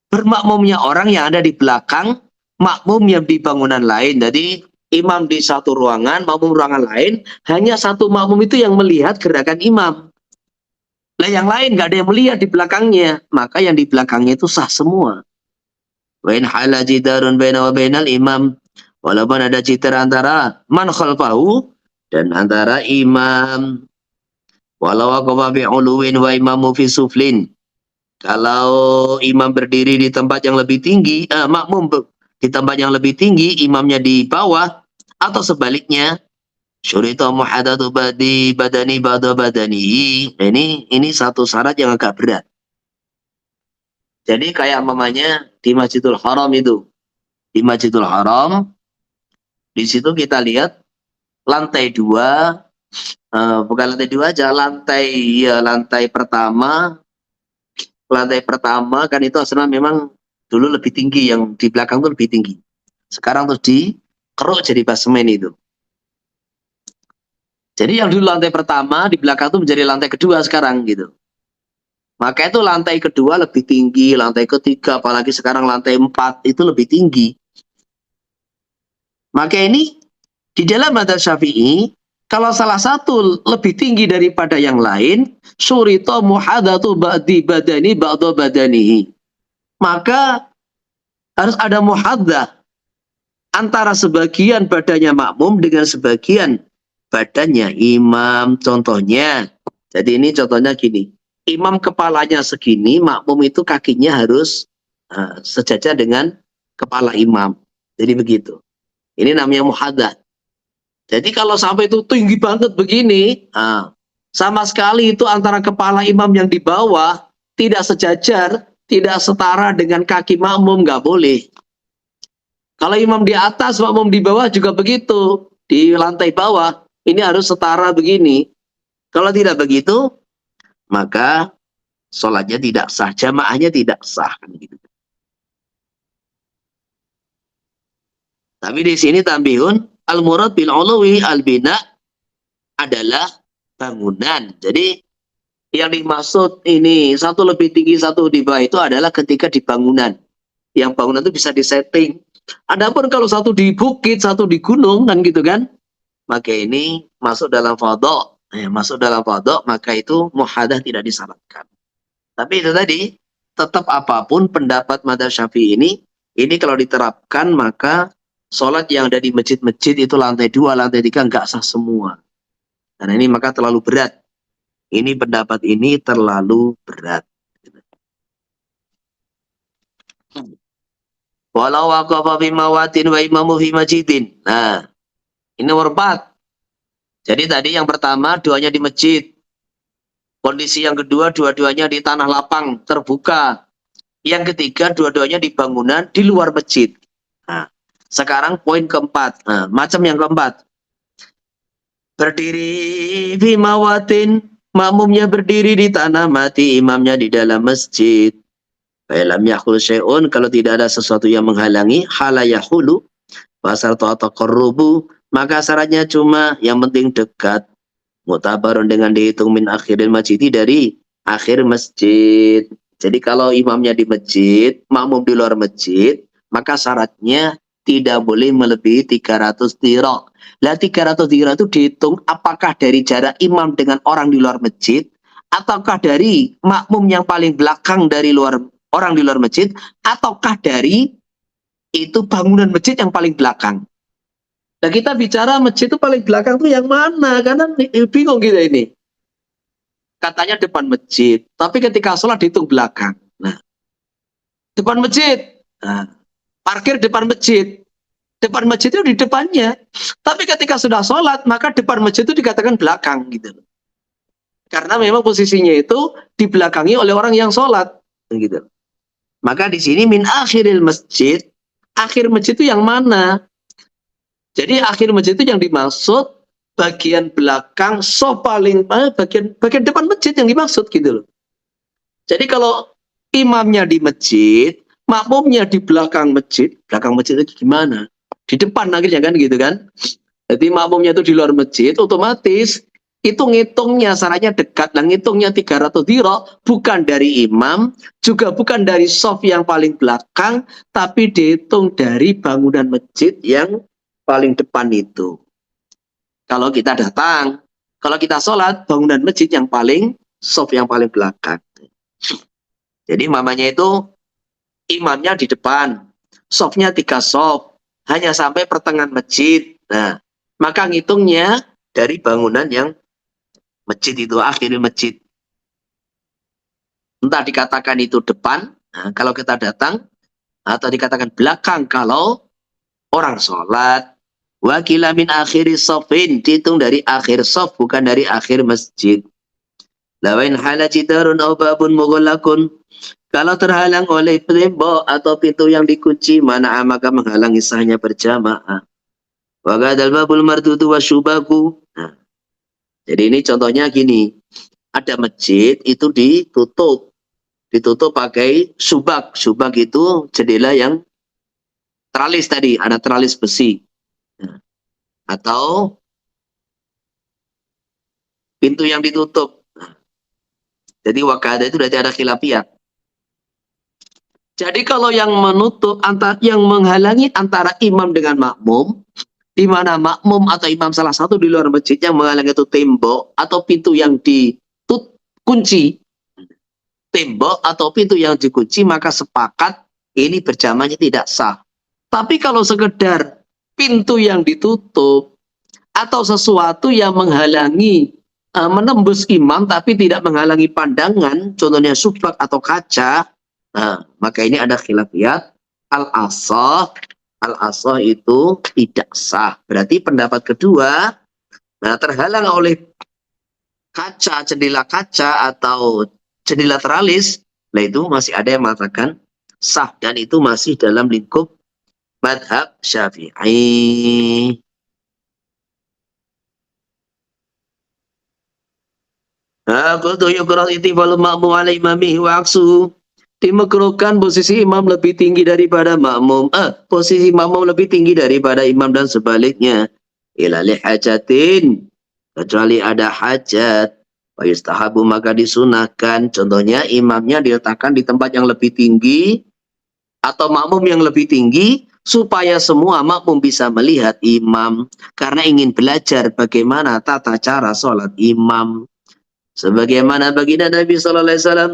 [SPEAKER 1] Bermakmumnya orang yang ada di belakang makmum yang di bangunan lain. Jadi imam di satu ruangan, makmum ruangan lain, hanya satu makmum itu yang melihat gerakan imam. Nah yang lain nggak ada yang melihat di belakangnya, maka yang di belakangnya itu sah semua. Wa in hala jidarun baina wa bainal imam. Walaupun ada jitar antara man khalfahu dan antara imam. Walau waqafa fi uluwin wa imamu fi suflin. Kalau imam berdiri di tempat yang lebih tinggi, makmum di tempat yang lebih tinggi, imamnya di bawah, atau sebaliknya, syurita muhadatu badi badani ba'da badanihi. Ini satu syarat yang agak berat. Jadi kayak mamanya di Masjidil Haram itu. Di Masjidil Haram, di situ kita lihat lantai 2, bukan lantai 2 aja, lantai pertama kan itu asalnya memang dulu lebih tinggi, yang di belakang itu lebih tinggi. Sekarang terus dikeruk jadi basemen itu. Jadi yang dulu lantai pertama di belakang itu menjadi lantai kedua sekarang gitu. Maka itu lantai kedua lebih tinggi, lantai ketiga, apalagi sekarang lantai 4 itu lebih tinggi. Maka ini di dalam madzhab Syafi'i, kalau salah satu lebih tinggi daripada yang lain, syurita muhadatu ba'di badani ba'da badanihi. Maka harus ada muhaddah antara sebagian badannya makmum dengan sebagian badannya imam. Contohnya, jadi ini contohnya gini, imam kepalanya segini, makmum itu kakinya harus sejajar dengan kepala imam. Jadi begitu. Ini namanya muhaddah. Jadi kalau sampai itu tinggi banget begini, sama sekali itu antara kepala imam yang di bawah tidak sejajar, tidak setara dengan kaki makmum, nggak boleh. Kalau imam di atas, makmum di bawah juga begitu. Di lantai bawah, ini harus setara begini. Kalau tidak begitu, maka sholatnya tidak sah, jamaahnya tidak sah. Kan gitu. Tapi di sini tambihun, al-murad bil uluwi al-bina adalah bangunan. Jadi yang dimaksud ini satu lebih tinggi, satu di bawah itu adalah ketika di bangunan. Yang bangunan itu bisa disetting. Adapun kalau satu di bukit, satu di gunung, kan gitu kan, maka ini masuk dalam fadha. Masuk dalam fadha, maka itu muhadah tidak disyaratkan. Tapi itu tadi, tetap apapun pendapat madzhab Syafi'i ini kalau diterapkan maka sholat yang ada di masjid-masjid itu lantai 2, lantai 3 nggak sah semua. Karena ini maka terlalu berat. Ini pendapat ini terlalu berat. Walau waqafa fi mawatin wa imamu fi masjidin. Nah, ini nomor 4. Jadi tadi yang pertama doanya di masjid. Kondisi yang kedua dua-duanya di tanah lapang terbuka. Yang ketiga dua-duanya di bangunan di luar masjid. Nah, sekarang poin keempat. Nah, macam yang keempat. Berdiri fi mawatin, makmumnya berdiri di tanah mati, imamnya di dalam masjid. Fa'ilam yahul syai'un, kalau tidak ada sesuatu yang menghalangi, halayahulu, wasartu atau korrubu, maka syaratnya cuma yang penting dekat. Mutabarun dengan dihitung min akhiril masjid, dari akhir masjid. Jadi kalau imamnya di masjid, makmum di luar masjid, maka syaratnya tidak boleh melebihi 300 dirham. Lah 300 dirham itu dihitung apakah dari jarak imam dengan orang di luar masjid, ataukah dari makmum yang paling belakang dari luar orang di luar masjid, ataukah dari itu bangunan masjid yang paling belakang. Nah kita bicara masjid itu paling belakang tuh yang mana? Karena bingung kita ini. Katanya depan masjid, tapi ketika sholat dihitung belakang. Nah, depan masjid. Nah, parkir depan masjid. Depan masjid itu di depannya. Tapi ketika sudah sholat, maka depan masjid itu dikatakan belakang gitu. Karena memang posisinya itu dibelakangi oleh orang yang sholat. Gitu. Maka di sini min akhiril masjid. Akhir masjid itu yang mana? Jadi akhir masjid itu yang dimaksud bagian belakang, paling bagian depan masjid yang dimaksud gitu loh. Jadi kalau imamnya di masjid, makmumnya di belakang masjid itu gimana? Di depan akhirnya kan gitu kan. Jadi makmumnya itu di luar masjid, otomatis itu ngitungnya syaratnya dekat dan ngitungnya 300 dirham bukan dari imam, juga bukan dari sof yang paling belakang, tapi dihitung dari bangunan masjid yang paling depan itu. Kalau kita datang, kalau kita sholat, bangunan masjid yang paling sof yang paling belakang. Jadi mamanya itu imamnya di depan, sofnya 3 sof, hanya sampai pertengahan masjid. Nah, maka ngitungnya dari bangunan yang masjid itu, akhir masjid. Entah dikatakan itu depan, nah, kalau kita datang, atau dikatakan belakang kalau orang sholat. Wakila min akhiri sofin, dihitung dari akhir sof, bukan dari akhir masjid. Lawain halajidarun au babun mughallaqun, kalau terhalang oleh tembok atau pintu yang dikunci, mana maka menghalangi sahnya berjamaah. Wa gadal babul mardudu wasyubaku. Nah, jadi ini contohnya gini. Ada masjid itu ditutup pakai subak. Subak itu jendela yang teralis tadi, ada teralis besi. Nah, atau pintu yang ditutup. Nah, jadi wakada itu berarti ada khilafiyah. Jadi kalau yang menutup yang menghalangi antara imam dengan makmum, di mana makmum atau imam salah satu di luar masjid yang menghalangi itu tembok atau pintu yang dikunci, tembok atau pintu yang dikunci, maka sepakat ini berjamaahnya tidak sah. Tapi kalau sekedar pintu yang ditutup atau sesuatu yang menghalangi menembus imam tapi tidak menghalangi pandangan, contohnya subak atau kaca, nah, maka ini ada khilafiyat. Al-asah itu tidak sah. Berarti pendapat kedua, nah, terhalang oleh kaca, jendela kaca atau jendela teralis, nah itu masih ada yang mengatakan sah dan itu masih dalam lingkup Madhab Syafi'i. Qultu yukrah ittifalu ma'mum ala imamihi wa aksuhu. Dimakruhkan posisi imam lebih tinggi daripada makmum. Posisi makmum lebih tinggi daripada imam dan sebaliknya. Ila li hajatin. Kecuali ada hajat. Wa yustahabu maka disunahkan. Contohnya imamnya diletakkan di tempat yang lebih tinggi. Atau makmum yang lebih tinggi. Supaya semua makmum bisa melihat imam. Karena ingin belajar bagaimana tata cara sholat imam. Sebagaimana baginda Nabi Sallallahu Alaihi Wasallam,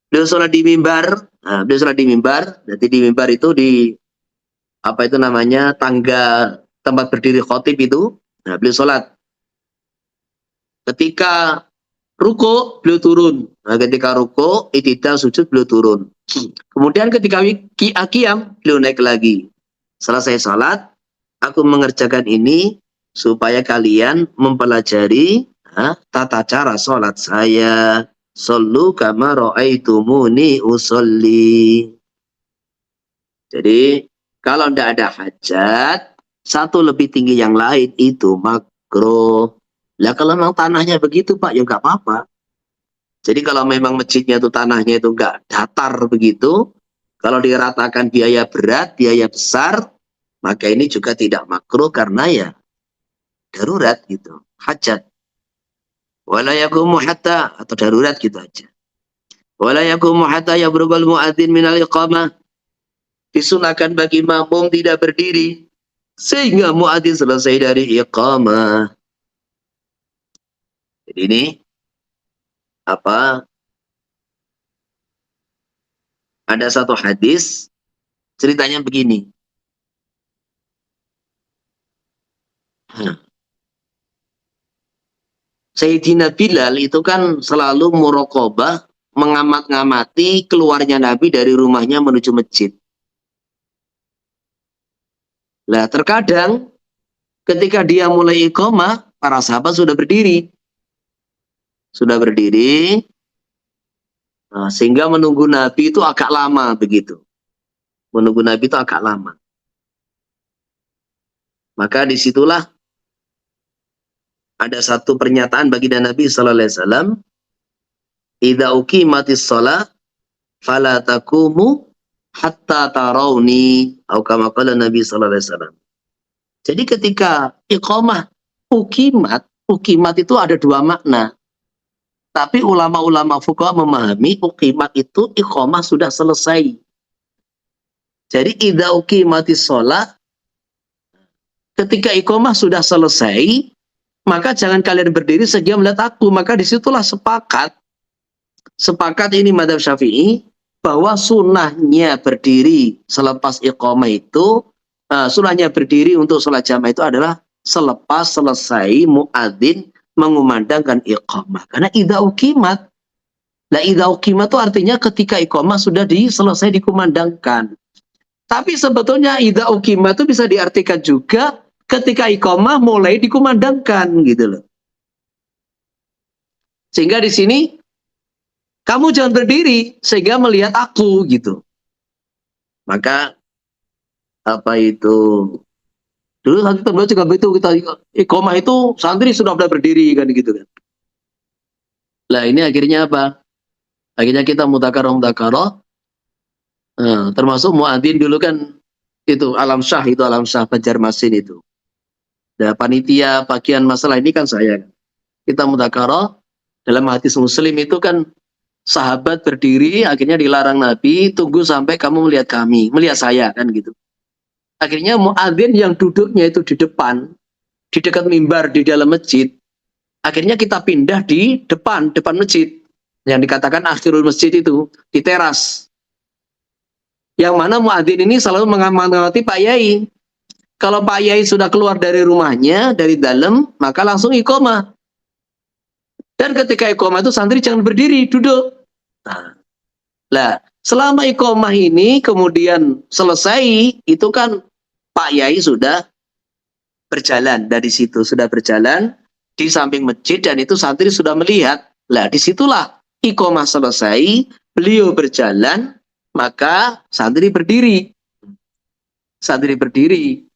[SPEAKER 1] beliau sholat di mimbar. Nah, beliau sholat di mimbar. Jadi di mimbar itu di apa itu namanya tangga tempat berdiri khotib itu. Nah, beliau sholat. Ketika ruko beliau turun. Nah, ketika ruko, itidal sujud beliau turun. Kemudian ketika qiyam beliau naik lagi. Selesai sholat, aku mengerjakan ini supaya kalian mempelajari tata cara sholat saya. Sallu kama ra'aitumuni usolli. Jadi kalau tidak ada hajat, satu lebih tinggi yang lain itu makruh. Lah kalau memang tanahnya begitu Pak, ya nggak apa-apa. Jadi kalau memang masjidnya itu tanahnya itu nggak datar begitu, kalau diratakan biaya berat, biaya besar, maka ini juga tidak makruh karena ya darurat gitu, hajat. Wala yakumu hatta atau darurat gitu aja. Wala yakumu hatta yabrugul muadzin minal iqamah. Disunahkan bagi makmum tidak berdiri sehingga muadzin selesai dari iqamah. Jadi ini apa? Ada satu hadis ceritanya begini. Sayyidina Bilal itu kan selalu muraqabah, mengamat-ngamati keluarnya Nabi dari rumahnya menuju masjid. Lah terkadang ketika dia mulai iqamah, para sahabat sudah berdiri. Sudah berdiri, sehingga menunggu Nabi itu agak lama begitu. Menunggu Nabi itu agak lama. Maka disitulah ada satu pernyataan baginda Nabi Sallallahu Alaihi Wasallam, "Idza uqimatis shalah fala taqumu hatta tarawni," atau kama qala Nabi Sallallahu Alaihi Wasallam. Jadi ketika iqamah uqimat itu ada dua makna. Tapi ulama-ulama fuqaha memahami uqimat itu iqamah sudah selesai. Jadi idza uqimatis shalah, ketika iqamah sudah selesai, maka jangan kalian berdiri sehingga melihat aku. Maka disitulah sepakat ini madhab Syafi'i bahwa sunnahnya berdiri selepas iqamah itu, sunnahnya berdiri untuk sholat jamaah itu adalah selepas selesai muadzin mengumandangkan iqamah. Karena idza uqimat, lah idza uqimat itu artinya ketika iqamah sudah selesai dikumandangkan. Tapi sebetulnya idza uqimat itu bisa diartikan juga ketika iqamah mulai dikumandangkan gitu loh. Sehingga di sini kamu jangan berdiri sehingga melihat aku gitu. Maka apa itu? Dulu santri teman juga begitu, kita iqamah itu santri sudah berdiri kan gitu kan. Lah ini akhirnya apa? Akhirnya kita mudzakarah. Termasuk muadzin dulu kan itu Alam Syah Banjarmasin itu. Dan panitia bagian masalah ini kan saya. Kita mudzakarah dalam hadis Muslim itu kan sahabat berdiri akhirnya dilarang Nabi, tunggu sampai kamu melihat saya kan gitu. Akhirnya muadzin yang duduknya itu di depan, di dekat mimbar di dalam masjid, akhirnya kita pindah di depan masjid yang dikatakan akhirul masjid itu di teras. Yang mana muadzin ini selalu mengamati Pak Yai. Kalau Pak Yai sudah keluar dari rumahnya, dari dalam, maka langsung iqamah. Dan ketika iqamah itu santri jangan berdiri, duduk. Nah, selama iqamah ini kemudian selesai, itu kan Pak Yai sudah berjalan dari situ, sudah berjalan di samping masjid dan itu santri sudah melihat. Lah, disitulah iqamah selesai, beliau berjalan, maka santri berdiri. santri berdiri.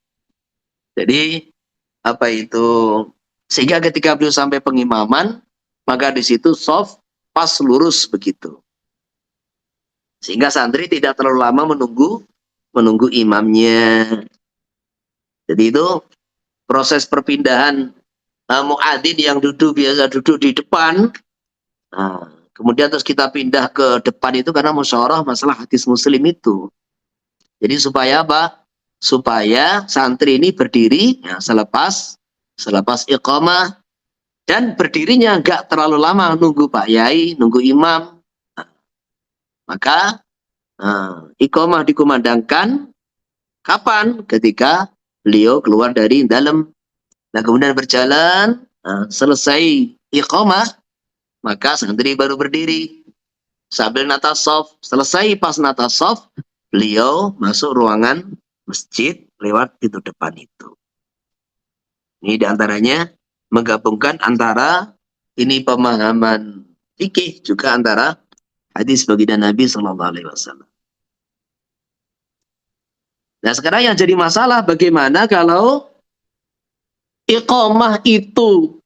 [SPEAKER 1] Jadi apa itu? Sehingga ketika beliau sampai pengimaman, maka di situ soft pas lurus begitu. Sehingga santri tidak terlalu lama menunggu imamnya. Jadi itu proses perpindahan muadzin yang biasa duduk di depan. Nah, kemudian terus kita pindah ke depan itu karena musyawarah masalah hadis Muslim itu. Jadi supaya apa? Supaya santri ini berdiri ya, selepas iqamah, dan berdirinya nggak terlalu lama nunggu Pak Yai, nunggu imam. Nah, maka iqamah dikumandangkan kapan? Ketika beliau keluar dari dalam. Nah, kemudian berjalan, selesai iqamah, maka santri baru berdiri sambil nata sof. Selesai pas nata sof, beliau masuk ruangan masjid lewat pintu depan itu. Ini diantaranya menggabungkan antara ini pemahaman fikih juga antara hadis baginda Nabi Sallallahu Alaihi Wasallam. Nah, sekarang yang jadi masalah bagaimana kalau iqamah itu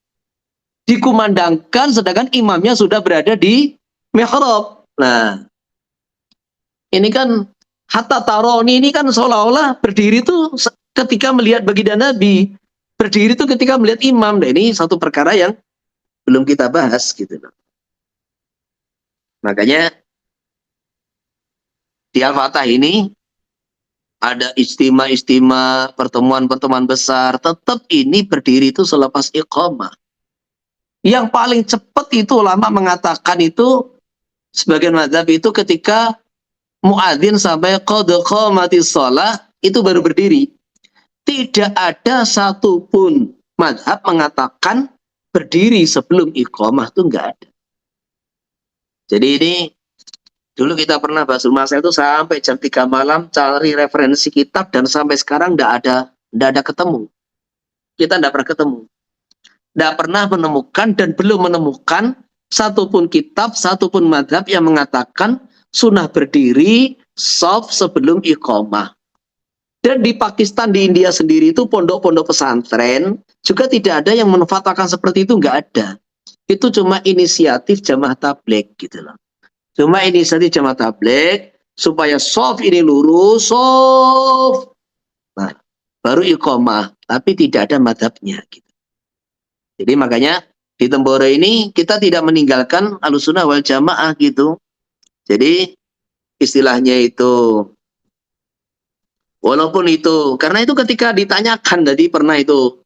[SPEAKER 1] dikumandangkan sedangkan imamnya sudah berada di mihrab. Nah, ini kan hatta taroni ini kan seolah-olah berdiri itu ketika melihat baginda Nabi, berdiri itu ketika melihat imam. Nah, ini satu perkara yang belum kita bahas gitu. Makanya di Al-Fatah ini ada istimewa pertemuan-pertemuan besar, tetap ini berdiri itu selepas iqamah. Yang paling cepat itu ulama mengatakan itu sebagian mazhab itu ketika muadzin sampai qad qamatis shalah itu baru berdiri. Tidak ada satupun mazhab mengatakan berdiri sebelum iqamah, itu enggak ada. Jadi ini dulu kita pernah bahas rumah saya itu sampai jam 3 malam cari referensi kitab dan sampai sekarang enggak ada ketemu. Kita enggak pernah ketemu. Enggak pernah menemukan dan belum menemukan satupun kitab, satupun mazhab yang mengatakan sunnah berdiri shaf sebelum iqamah. Dan di Pakistan, di India sendiri itu pondok-pondok pesantren juga tidak ada yang menfatwakan seperti itu, nggak ada. Itu cuma inisiatif jamaah tabligh gitu loh. Cuma inisiatif jamaah tabligh supaya shaf ini lurus, shaf. Nah, baru iqamah, tapi tidak ada madhabnya gitu. Jadi makanya di Temboro ini kita tidak meninggalkan Ahlussunnah wal Jamaah gitu. Jadi istilahnya itu, walaupun itu, karena itu ketika ditanyakan tadi pernah itu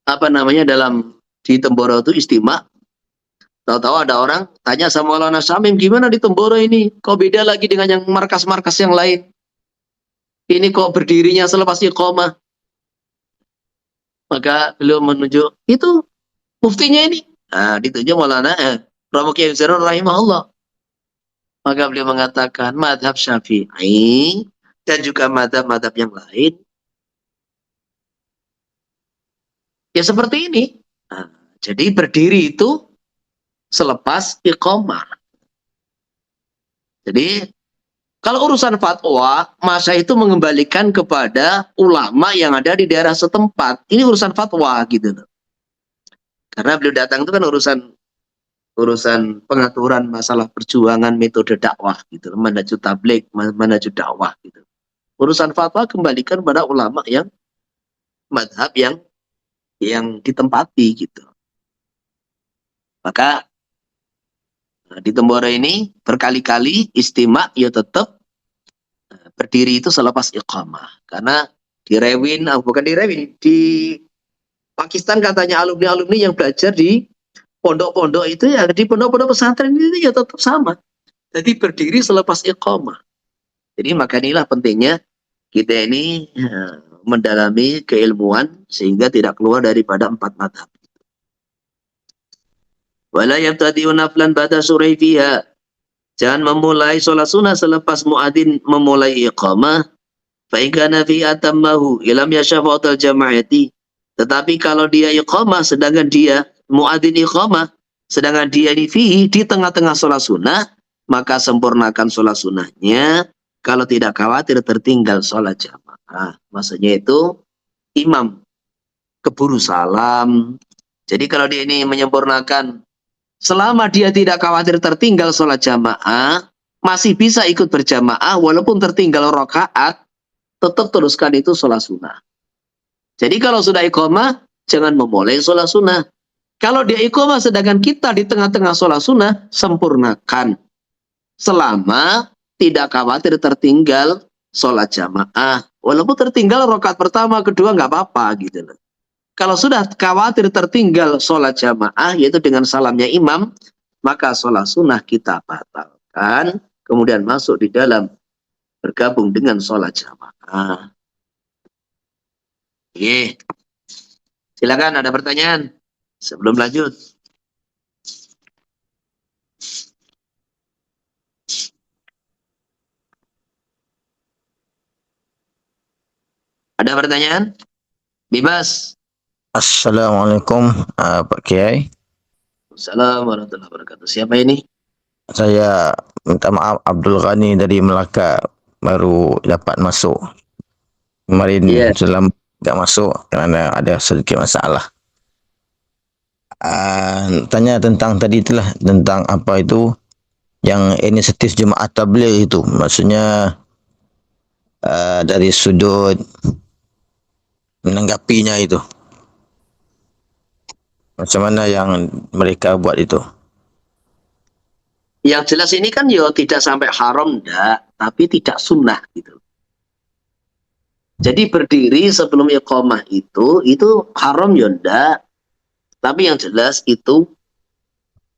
[SPEAKER 1] apa namanya dalam di Temboro itu istimewa, tahu-tahu ada orang tanya sama Maulana Syamim, gimana di Temboro ini? Kok beda lagi dengan yang markas-markas yang lain? Ini kok berdirinya selepas iqamah? Maka beliau menunjuk, itu muftinya ini. Nah, ditunjuk Maulana Romo Kiai Zainul rahimahullah. Maka beliau mengatakan madhab Syafi'i dan juga madhab-madhab yang lain ya seperti ini. Nah, jadi berdiri itu selepas iqamah. Jadi kalau urusan fatwa, masa itu mengembalikan kepada ulama yang ada di daerah setempat. Ini urusan fatwa gitu loh. Karena beliau datang itu kan urusan pengaturan masalah perjuangan metode dakwah gitu, manhaj tabligh, manhaj dakwah gitu. Urusan fatwa kembalikan pada ulama yang madhab yang ditempati gitu. Maka di Temboro ini berkali-kali istimewa ya tetap berdiri itu selepas iqamah. Karena bukan di Rewin, di Pakistan katanya alumni-alumni yang belajar di pondok-pondok itu ya, di pondok-pondok pesantren itu ya tetap sama. Jadi berdiri selepas iqamah. Jadi maka inilah pentingnya kita ini mendalami keilmuan sehingga tidak keluar daripada 4 mazhab. Wala yabtadi'u naflan ba'da surai fiha. Jangan memulai sholat sunnah selepas muadzin memulai iqamah. Fa in kana fi atammahu ilam yashafa'atul jama'ati. Tetapi kalau dia iqamah sedangkan dia muadzin iqamah sedangkan dia di tengah-tengah sholat sunnah, maka sempurnakan sholat sunnahnya kalau tidak khawatir tertinggal sholat jamaah. Nah, maksudnya itu imam keburu salam. Jadi kalau dia ini menyempurnakan, selama dia tidak khawatir tertinggal sholat jamaah, masih bisa ikut berjamaah walaupun tertinggal rakaat, tetap teruskan itu sholat sunnah. Jadi kalau sudah iqamah, jangan memulai sholat sunnah. Kalau dia iqamah sedangkan kita di tengah-tengah sholat sunnah, sempurnakan. Selama tidak khawatir tertinggal sholat jamaah. Walaupun tertinggal rakaat pertama, kedua nggak apa-apa gitu loh. Kalau sudah khawatir tertinggal sholat jamaah, yaitu dengan salamnya imam, maka sholat sunnah kita batalkan, kemudian masuk di dalam bergabung dengan sholat jamaah. Oke, silakan ada pertanyaan sebelum lanjut. Ada pertanyaan? Bebas.
[SPEAKER 2] Assalamualaikum Pak Kiai.
[SPEAKER 1] Assalamualaikum warahmatullahi wabarakatuh. Siapa ini?
[SPEAKER 2] Saya minta maaf, Abdul Ghani dari Melaka, baru dapat masuk. Kemarin
[SPEAKER 1] Iya.
[SPEAKER 2] sudah nggak masuk karena ada sedikit masalah. Tanya tentang tadi itulah, tentang apa itu yang inisiatif jemaah tabligh itu, maksudnya dari sudut menanggapinya itu. Macam mana yang mereka buat itu?
[SPEAKER 1] Yang jelas ini kan yo tidak sampai haram enggak, tapi tidak sunnah gitu. Jadi berdiri sebelum iqamah itu haram yo enggak, tapi yang jelas itu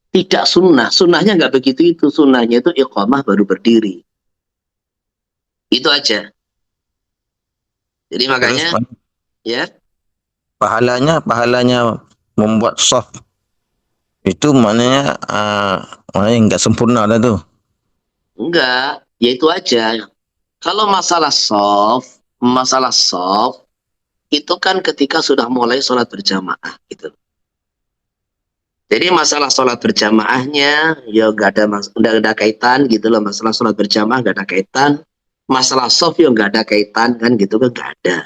[SPEAKER 1] tidak sunnah. Sunnahnya enggak begitu itu. Sunnahnya itu iqamah baru berdiri. Itu aja. Jadi makanya
[SPEAKER 2] Terus
[SPEAKER 1] ya
[SPEAKER 2] pahalanya membuat soft itu maknanya nggak sempurna lah tuh.
[SPEAKER 1] enggak, ya itu aja. Kalau masalah soft itu kan ketika sudah mulai sholat berjamaah gitu. Jadi masalah sholat berjamaahnya ya nggak ada kaitan gitu loh. Masalah sholat berjamaah nggak ada kaitan. Masalah soft ya nggak ada kaitan kan gitu kan nggak ada.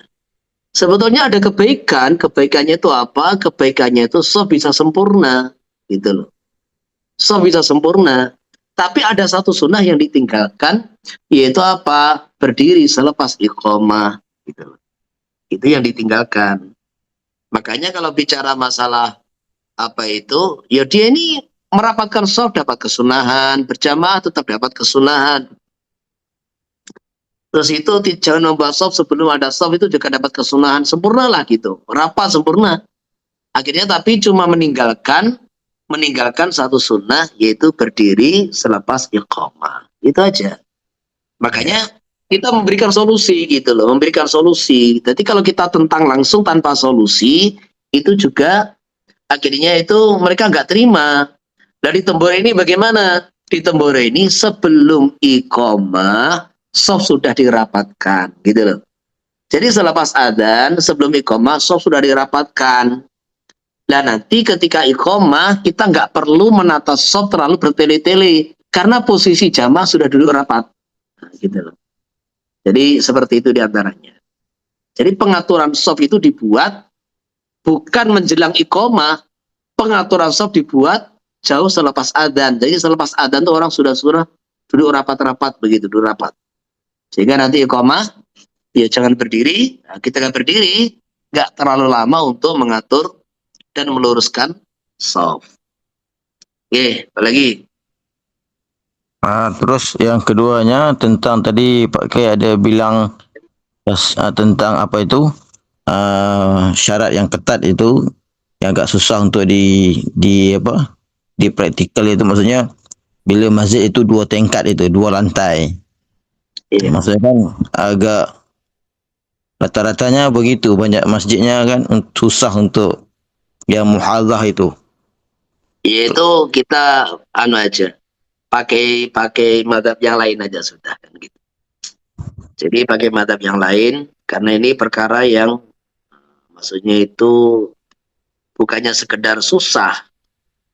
[SPEAKER 1] Sebetulnya ada kebaikan. Kebaikannya itu apa? Kebaikannya itu soft bisa sempurna gitu loh. Soft bisa sempurna. Tapi ada satu sunnah yang ditinggalkan, yaitu apa? Berdiri selepas iqamah gitu loh. Itu yang ditinggalkan. Makanya kalau bicara masalah apa itu, ya dia ini merapatkan soft dapat kesunahan, berjamaah tetap dapat kesunahan. Terus itu jangan membuat soft sebelum ada soft itu juga dapat kesunahan, sempurnalah gitu, rapat sempurna. Akhirnya tapi cuma meninggalkan satu sunnah, yaitu berdiri selepas iqamah. Itu aja. Makanya kita memberikan solusi gitu loh, memberikan solusi. Jadi kalau kita tentang langsung tanpa solusi, itu juga akhirnya itu mereka nggak terima. Nah di Tembore ini bagaimana? Di Tembore ini sebelum iqamah soft sudah dirapatkan gitu loh. Jadi selepas adzan sebelum iqamah soft sudah dirapatkan. Nah nanti ketika iqamah kita nggak perlu menata soft terlalu bertele-tele karena posisi jamaah sudah duduk rapat. Nah, gitu loh. Jadi seperti itu diantaranya. Jadi pengaturan soft itu dibuat bukan menjelang iqamah, pengaturan soft dibuat jauh selepas adzan. Jadi selepas adzan tuh orang sudah duduk rapat-rapat begitu, duduk rapat. Sehingga nanti iqamah ya jangan berdiri. Nah, kita kan berdiri nggak terlalu lama untuk mengatur dan meluruskan soft. Oke, apa lagi?
[SPEAKER 2] Terus yang keduanya tentang tadi Pak Kiai ada bilang tentang apa itu syarat yang ketat itu yang agak susah untuk di apa di praktikal itu, maksudnya bila masjid itu 2 tingkat, itu 2 lantai.
[SPEAKER 1] Iya.
[SPEAKER 2] Maksudnya kan agak rata-ratanya begitu, banyak masjidnya kan susah untuk yang muhadzah itu.
[SPEAKER 1] Yaitu kita anu aja, pakai madhab yang lain aja sudah kan gitu. Jadi pakai madhab yang lain karena ini perkara yang maksudnya itu bukannya sekedar susah,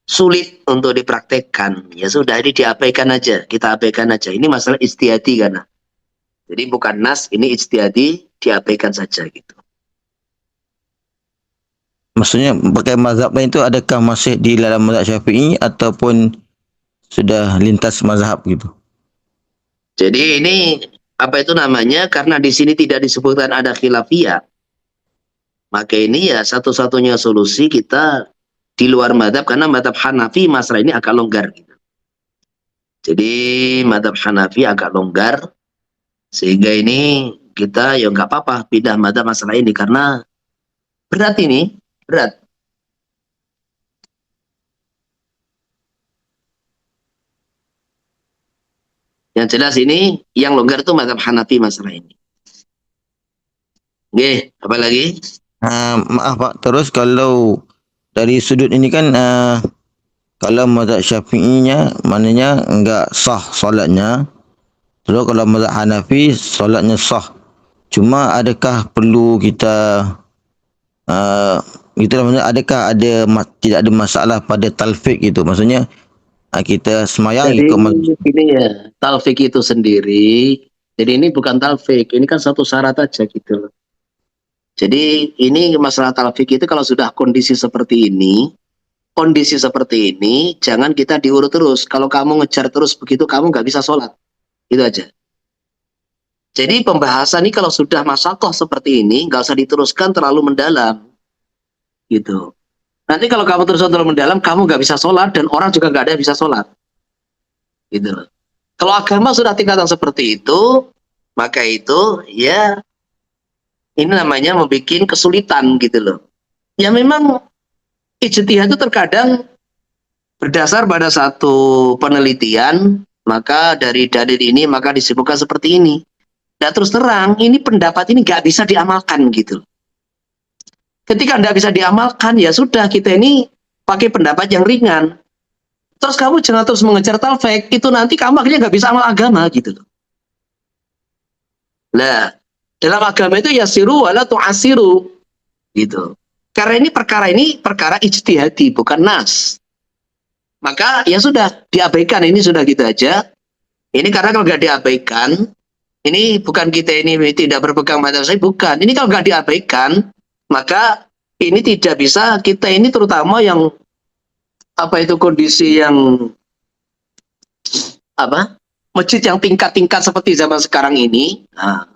[SPEAKER 1] sulit untuk dipraktekkan. Ya sudah ini diabaikan aja, kita abaikan aja. Ini masalah istihadi karena. Jadi bukan nas, ini ijtihadi, diabaikan saja gitu.
[SPEAKER 2] Maksudnya pakai mazhab lain itu adakah masih di dalam mazhab Syafi'i ataupun sudah lintas mazhab gitu?
[SPEAKER 1] Jadi ini apa itu namanya? Karena di sini tidak disebutkan ada khilafiyah, maka ini ya satu-satunya solusi kita di luar madhab, karena madhab Hanafi masalah ini agak longgar gitu. Jadi madhab Hanafi agak longgar, sehingga ini kita ya nggak apa-apa pindah madhab masalah ini, karena berat ini, berat. Yang jelas ini yang longgar itu madhab Hanafi masalah ini. Oke, apa lagi?
[SPEAKER 2] Maaf Pak, terus kalau dari sudut ini kan kalau mazhab Syafi'inya maknanya enggak sah solatnya. Terus kalau mazhab Hanafi solatnya sah. Cuma adakah perlu kita uh, kita maksudnya adakah tidak ada masalah pada talfik itu? Maksudnya kita semayang
[SPEAKER 1] Jadi
[SPEAKER 2] ikut
[SPEAKER 1] ini ya, talfik itu sendiri. Jadi ini bukan talfik, ini kan satu syarat aja gitu loh. Jadi ini masalah talfik itu kalau sudah kondisi seperti ini, jangan kita diurut terus. Kalau kamu ngejar terus begitu, kamu nggak bisa sholat. Itu aja. Jadi pembahasan ini kalau sudah masakoh seperti ini, nggak usah diteruskan terlalu mendalam. Gitu. Nanti kalau kamu terus terlalu mendalam, kamu nggak bisa sholat dan orang juga nggak ada yang bisa sholat. Gitu loh. Kalau agama sudah tingkatan seperti itu, maka itu ya ini namanya membuat kesulitan gitu loh. Ya memang ijtihad itu terkadang berdasar pada satu penelitian, maka dari dalil ini maka disebutkan seperti ini. Dan terus terang, ini pendapat ini nggak bisa diamalkan gitu. Ketika nggak bisa diamalkan, ya sudah kita ini pakai pendapat yang ringan. Terus kamu jangan terus mengejar talfik, itu nanti kamu akhirnya nggak bisa amal agama gitu loh. Nah, dalam agama itu ya siru wala tu'asiru gitu. Karena ini perkara ijtihadi, bukan nas. Maka ya sudah diabaikan, ini sudah gitu aja. Ini karena kalau nggak diabaikan, ini bukan kita ini tidak berpegang pada saya, bukan. Ini kalau nggak diabaikan, maka ini tidak bisa kita ini terutama yang apa itu kondisi yang apa masjid yang tingkat-tingkat seperti zaman sekarang ini. Nah,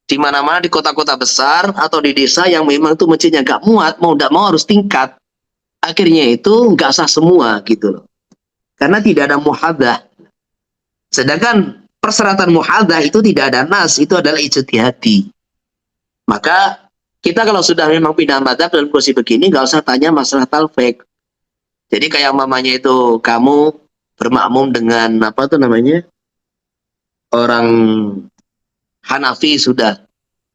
[SPEAKER 1] di mana-mana di kota-kota besar atau di desa yang memang tuh masjidnya nggak muat, mau nggak mau harus tingkat. Akhirnya itu nggak sah semua gitu loh. Karena tidak ada muhadah. Sedangkan persyaratan muhadah itu tidak ada nas, itu adalah ijtihadi. Maka kita kalau sudah memang pindah madhab dalam posisi begini, nggak usah tanya masalah talfik. Jadi kayak mamanya itu kamu bermakmum dengan apa tuh namanya orang Hanafi sudah.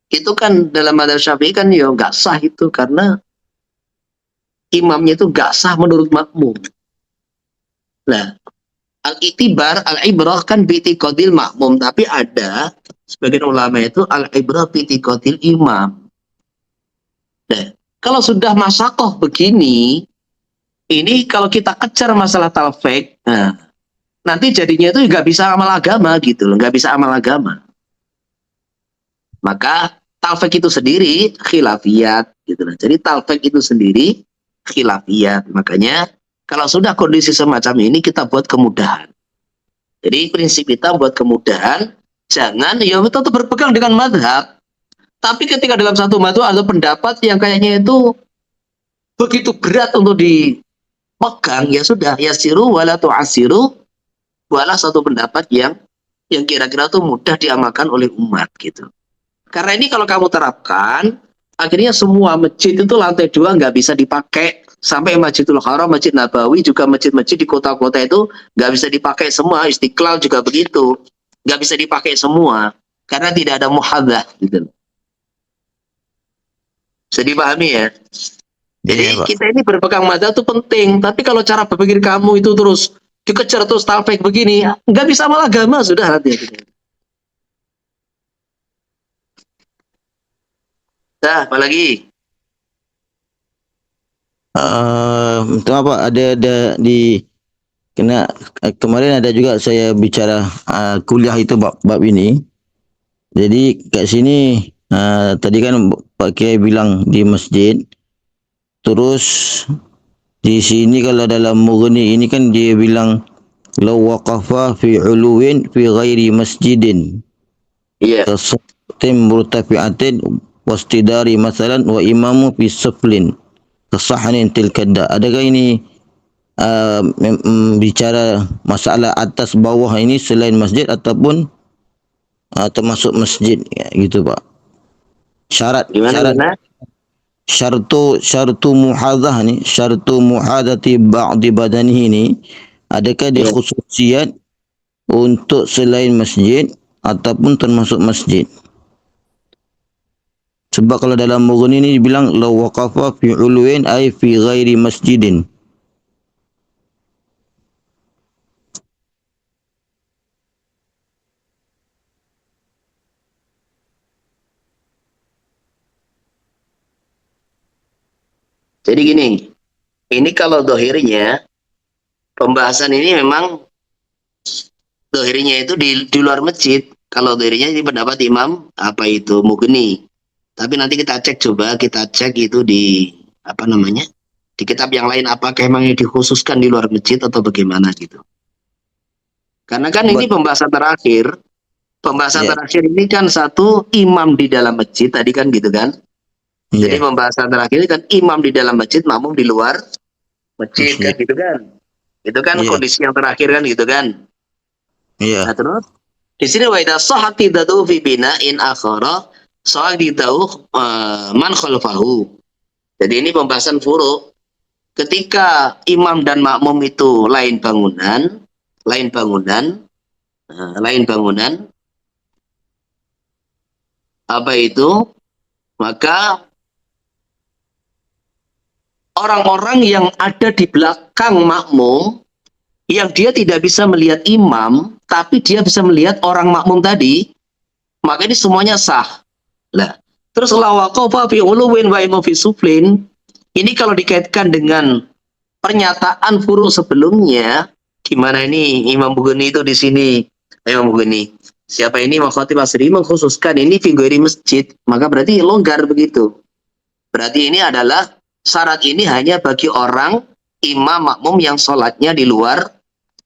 [SPEAKER 1] Itu kan dalam madhab Syafi'i kan ya nggak sah itu karena imamnya itu nggak sah menurut makmum. Nah, al-itibar, al-ibrah kan bi'tiqadil makmum, tapi ada sebagian ulama itu al-ibrah bi'tiqadil imam. Nah, kalau sudah masakoh begini, ini kalau kita kejar masalah talfik, nah, nanti jadinya itu nggak bisa amal agama gitu loh, nggak bisa amal agama. Maka talfik itu sendiri khilafiyat gitu loh. Jadi talfik itu sendiri khilafiyat. Makanya kalau sudah kondisi semacam ini kita buat kemudahan. Jadi prinsip kita buat kemudahan, jangan ya tetap berpegang dengan madhab. Tapi ketika dalam satu madhab ada pendapat yang kayaknya itu begitu berat untuk dipegang, ya sudah, ya siru wala tu'asiru, buatlah satu pendapat yang kira-kira tuh mudah diamalkan oleh umat gitu. Karena ini kalau kamu terapkan, akhirnya semua masjid itu lantai 2 nggak bisa dipakai. Sampai Masjidil Haram, Masjid Nabawi, juga masjid-masjid di kota-kota itu nggak bisa dipakai semua. Istiqlal juga begitu. Nggak bisa dipakai semua. Karena tidak ada muhadah gitu. Bisa dipahami ya? Jadi
[SPEAKER 2] Iya, Pak.
[SPEAKER 1] kita ini berpegang madhab itu penting. Tapi kalau cara berpikir kamu itu terus dikejar terus talfik begini, nggak bisa amal agama sudah nanti. Nah, apalagi?
[SPEAKER 2] Itu apa ada di kena kemarin ada juga saya bicara kuliah itu bab ini. Jadi kat sini tadi kan Pak Kiai bilang di masjid, terus di sini kalau dalam Mughni ini kan dia bilang law waqafa fi uluwin fi ghairi masjidin
[SPEAKER 1] Iya.
[SPEAKER 2] kasatim murtafi'atin wastidari masalan wa imamu fi suflin kasahnin tilkada. Adakah ini bicara masalah atas bawah ini selain masjid ataupun termasuk masjid ya, gitu Pak. Syarat
[SPEAKER 1] Gimana
[SPEAKER 2] syarat
[SPEAKER 1] gimana?
[SPEAKER 2] syartu muhadzah ni, syartu muhadzati ba'di badanihi ni, adakah dia
[SPEAKER 1] Iya.
[SPEAKER 2] khususiat untuk selain masjid ataupun termasuk masjid? Sebab kalau dalam Mughni ni dibilang law waqafa fi ulwin ay fi ghairi masjidin.
[SPEAKER 1] Jadi gini, ini kalau dohirnya, pembahasan ini memang dohirnya itu di luar masjid. Kalau dohirnya ini pendapat Imam apa itu Mughni. Tapi nanti kita cek, coba kita cek itu di apa namanya, di kitab yang lain apakah emang ini dikhususkan di luar masjid atau bagaimana gitu. Karena kan ini
[SPEAKER 2] Buat
[SPEAKER 1] pembahasan
[SPEAKER 2] ya,
[SPEAKER 1] terakhir ini kan satu imam di dalam masjid tadi kan gitu kan. Jadi
[SPEAKER 2] ya,
[SPEAKER 1] pembahasan terakhir ini kan imam di dalam masjid, makmum di luar masjid kan
[SPEAKER 2] masjid.
[SPEAKER 1] gitu kan. Itu kan
[SPEAKER 2] Ya,
[SPEAKER 1] kondisi yang terakhir kan gitu kan. Nah
[SPEAKER 2] ya.
[SPEAKER 1] terus di sini wa idza sahhat tidatu fi bina'in akhara sahidatu man khalfahu. Jadi ini pembahasan furu. Ketika imam dan makmum itu lain bangunan, lain bangunan, apa itu? Maka orang-orang yang ada di belakang makmum, yang dia tidak bisa melihat imam, tapi dia bisa melihat orang makmum tadi, maka ini semuanya sah. Lah, terus lawaqafa fi uluwin wa imam fi suflin, ini kalau dikaitkan dengan pernyataan furu sebelumnya, gimana ini Imam Bughani itu di sini, Imam Bughani. Siapa ini Makhatib Asri mengkhususkan ini figuri masjid, maka berarti longgar begitu. Berarti ini adalah syarat ini hanya bagi orang imam makmum yang sholatnya di luar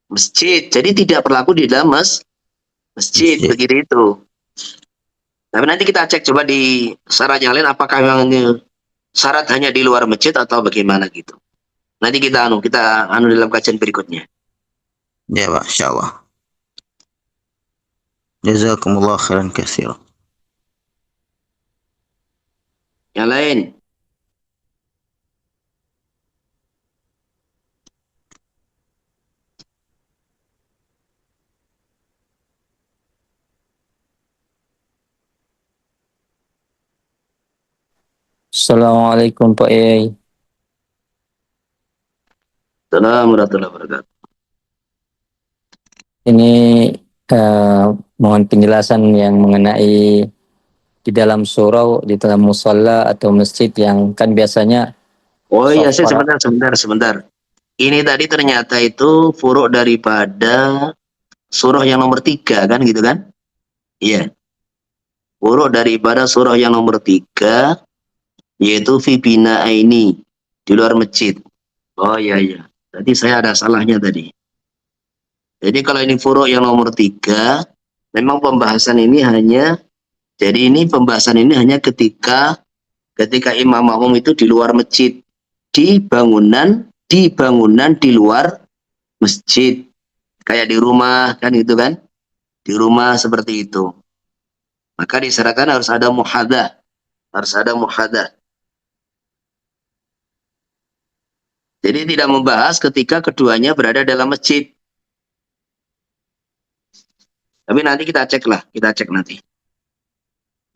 [SPEAKER 1] masjid. Jadi tidak berlaku di dalam masjid,
[SPEAKER 2] Masjid.
[SPEAKER 1] begitu itu. Tapi nanti kita cek coba di syarat yang lain apakah memang ini syarat hanya di luar masjid atau bagaimana gitu. Nanti kita anu dalam kajian berikutnya.
[SPEAKER 2] Ya, Pak, insyaallah. Jazakumullah khairan katsiran.
[SPEAKER 1] Yang lain.
[SPEAKER 3] Assalamualaikum Pak Yai.
[SPEAKER 1] Assalamualaikum warahmatullahi wabarakatuh.
[SPEAKER 3] Ini mohon penjelasan yang mengenai di dalam surau, di dalam musola atau masjid yang kan biasanya
[SPEAKER 1] Oh iya, saya
[SPEAKER 3] sofa.
[SPEAKER 1] sebentar. Ini tadi ternyata itu furuk daripada surah yang nomor 3 kan gitu kan? Iya. Furuk daripada surah yang nomor 3 yaitu Fibina ini di luar masjid. Oh iya iya. Tadi saya ada salahnya tadi. Jadi kalau ini furuk yang nomor 3, memang pembahasan ini hanya ketika imam makmum itu di luar masjid, di bangunan di luar masjid, kayak di rumah kan itu kan, di rumah seperti itu, maka disyaratkan harus ada muhadah. Jadi tidak membahas ketika keduanya berada dalam masjid. Tapi nanti kita cek nanti.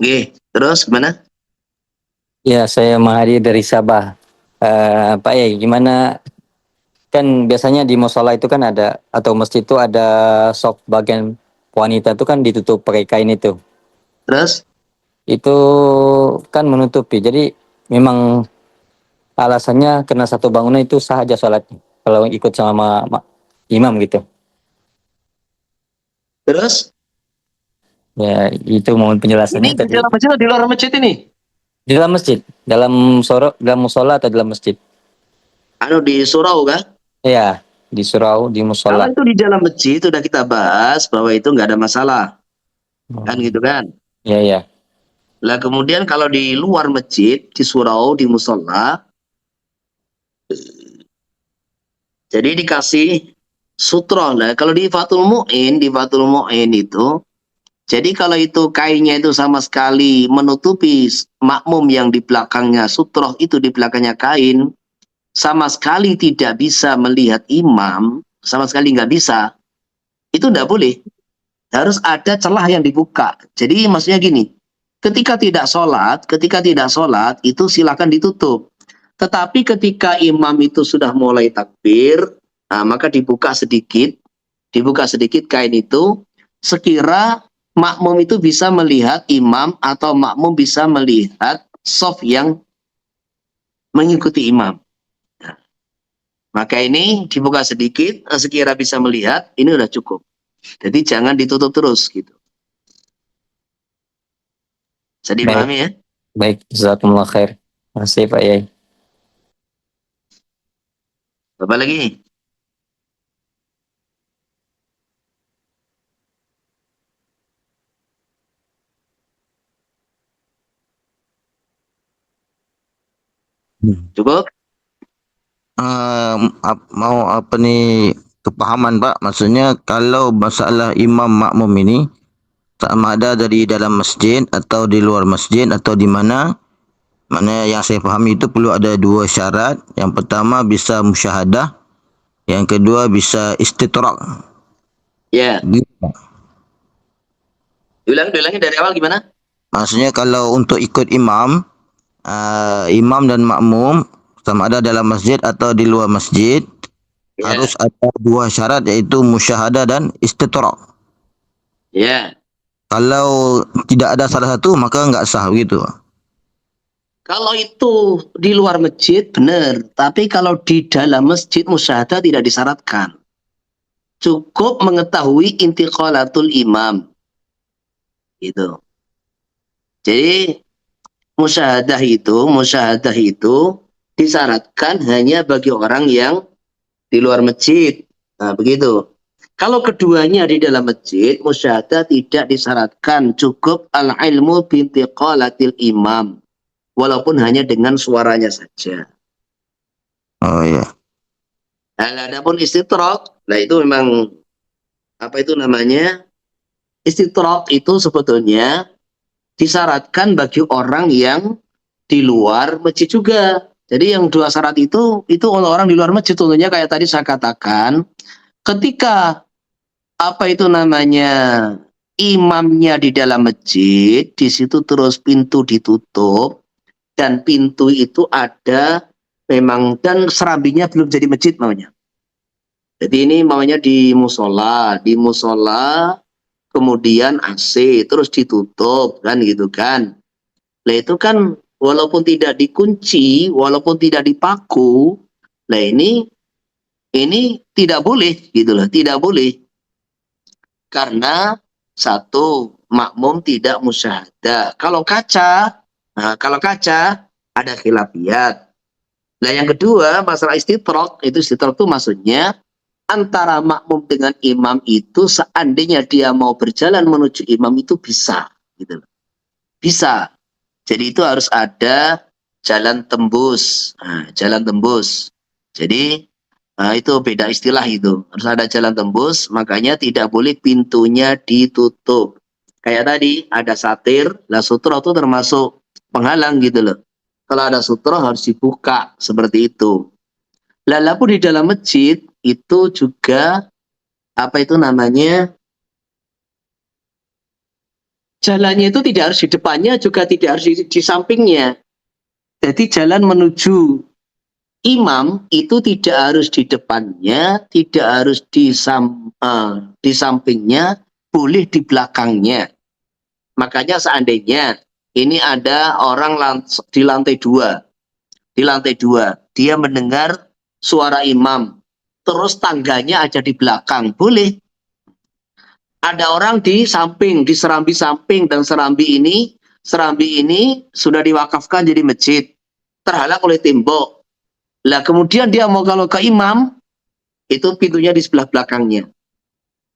[SPEAKER 1] Oke, terus gimana?
[SPEAKER 3] Ya, saya Mahadi dari Sabah. Pak Yai, gimana, kan biasanya di musola itu kan ada, atau masjid itu ada soft bagian wanita itu kan ditutup pakai kain itu.
[SPEAKER 1] Terus
[SPEAKER 3] Itu kan menutupi. Jadi memang alasannya karena satu bangunan itu sah aja sholatnya kalau ikut sama imam gitu.
[SPEAKER 1] terus
[SPEAKER 3] Ya, itu mohon
[SPEAKER 1] Ini
[SPEAKER 3] penjelasannya
[SPEAKER 1] di
[SPEAKER 3] tadi.
[SPEAKER 1] dalam masjid atau di luar masjid ini?
[SPEAKER 3] Di dalam masjid, dalam musola atau dalam masjid?
[SPEAKER 1] Anu di surau kah?
[SPEAKER 3] Ya, di surau, di
[SPEAKER 1] Kalau
[SPEAKER 3] musola.
[SPEAKER 1] itu di dalam masjid sudah kita bahas bahwa itu nggak ada masalah, kan gitu kan?
[SPEAKER 3] Ya, ya.
[SPEAKER 1] Lah kemudian kalau di luar masjid, di surau, di musola, jadi dikasih sutroh lah. Kalau di Fathul Mu'in itu, jadi kalau itu kainnya itu sama sekali menutupi makmum yang di belakangnya sutroh itu di belakangnya kain, sama sekali tidak bisa melihat imam, sama sekali nggak bisa, itu nggak boleh. Harus ada celah yang dibuka. Jadi maksudnya gini, ketika tidak sholat itu silakan ditutup. Tetapi ketika imam itu sudah mulai takbir, nah, maka dibuka sedikit kain itu, sekira makmum itu bisa melihat imam atau makmum bisa melihat shaf yang mengikuti imam. Nah, maka ini dibuka sedikit, sekira bisa melihat, ini udah cukup. Jadi jangan ditutup terus gitu. Bisa
[SPEAKER 3] Baik,
[SPEAKER 1] dipahami ya?
[SPEAKER 3] baik. Jazakumullah khair. Masih Pak Yai.
[SPEAKER 1] Apa lagi? Cukup?
[SPEAKER 2] Mau apa nih kepahaman Pak? Maksudnya kalau masalah imam makmum ini sama ada dari dalam masjid atau di luar masjid atau di mana? Mana yang saya fahami itu perlu ada dua syarat. Yang pertama bisa musyahadah, yang kedua bisa istitrak.
[SPEAKER 1] Ya.
[SPEAKER 2] Gitu.
[SPEAKER 1] Diulangi dari awal gimana?
[SPEAKER 2] Maksudnya kalau untuk ikut imam, imam dan makmum sama ada dalam masjid atau di luar masjid
[SPEAKER 1] Ya.
[SPEAKER 2] harus ada dua syarat yaitu musyahadah dan istitrak.
[SPEAKER 1] Ya.
[SPEAKER 2] Kalau tidak ada salah satu maka enggak sah gitu.
[SPEAKER 1] Kalau itu di luar masjid benar, tapi kalau di dalam masjid musyahadah tidak disyaratkan. Cukup mengetahui intiqalatul imam. Gitu. Jadi musyahadah itu disyaratkan hanya bagi orang yang di luar masjid. Nah, begitu. Kalau keduanya di dalam masjid, musyahadah tidak disyaratkan. Cukup al-ilmu bintiqalatil imam. Walaupun hanya dengan suaranya saja.
[SPEAKER 2] Oh ya.
[SPEAKER 1] Nah, adapun istitrak, nah itu memang apa itu namanya? Istitrak itu sebetulnya disyaratkan bagi orang yang di luar masjid juga. Jadi yang dua syarat itu untuk orang di luar masjid. Contohnya kayak tadi saya katakan, ketika apa itu namanya imamnya di dalam masjid, di situ terus pintu ditutup dan pintu itu ada memang dan serambinya belum jadi masjid maunya. Jadi ini maunya di musola kemudian AC terus ditutup kan gitu kan. Lah itu kan walaupun tidak dikunci, walaupun tidak dipaku, lah ini tidak boleh gitu loh, tidak boleh. Karena satu makmum tidak musyahadah. Kalau kaca ada khilafiyat. Nah yang kedua masalah istitrak itu maksudnya antara makmum dengan imam itu seandainya dia mau berjalan menuju imam itu bisa gitu loh. Bisa. Jadi itu harus ada jalan tembus. Nah, jalan tembus. Jadi itu beda istilah itu. Harus ada jalan tembus, makanya tidak boleh pintunya ditutup. Kayak tadi ada satir, lah sutra itu termasuk penghalang gitu loh. Kalau ada sutra harus dibuka seperti itu. Lalu pun di dalam masjid itu juga apa itu namanya jalannya itu tidak harus di depannya juga tidak harus di sampingnya. Jadi jalan menuju imam itu tidak harus di depannya, tidak harus di sampingnya, boleh di belakangnya. Makanya seandainya ini ada orang di lantai dua, dia mendengar suara imam, terus tangganya ada di belakang, boleh. Ada orang di samping, di serambi samping, dan serambi ini sudah diwakafkan jadi masjid, terhalang oleh tembok. Lah kemudian dia mau kalau ke imam, itu pintunya di sebelah belakangnya.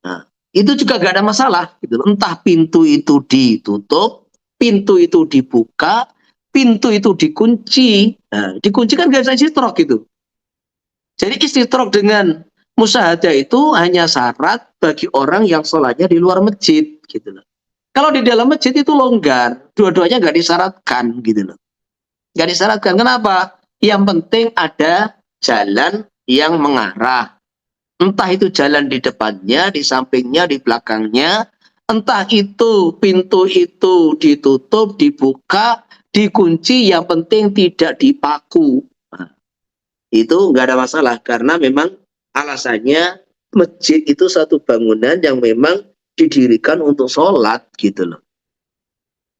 [SPEAKER 1] Nah, itu juga gak ada masalah. Gitu. Entah pintu itu ditutup, pintu itu dibuka, pintu itu dikunci. Nah, dikunci kan gak bisa istitrok gitu. Jadi istitrok dengan musyahadah itu hanya syarat bagi orang yang sholatnya di luar masjid. Gitu loh. Kalau di dalam masjid itu longgar, dua-duanya gak disyaratkan gitu loh. Gak disyaratkan. Kenapa? Yang penting ada jalan yang mengarah. Entah itu jalan di depannya, di sampingnya, di belakangnya. Entah itu pintu itu ditutup, dibuka, dikunci, yang penting tidak dipaku. Nah, itu nggak ada masalah karena memang alasannya masjid itu satu bangunan yang memang didirikan untuk sholat gitu loh.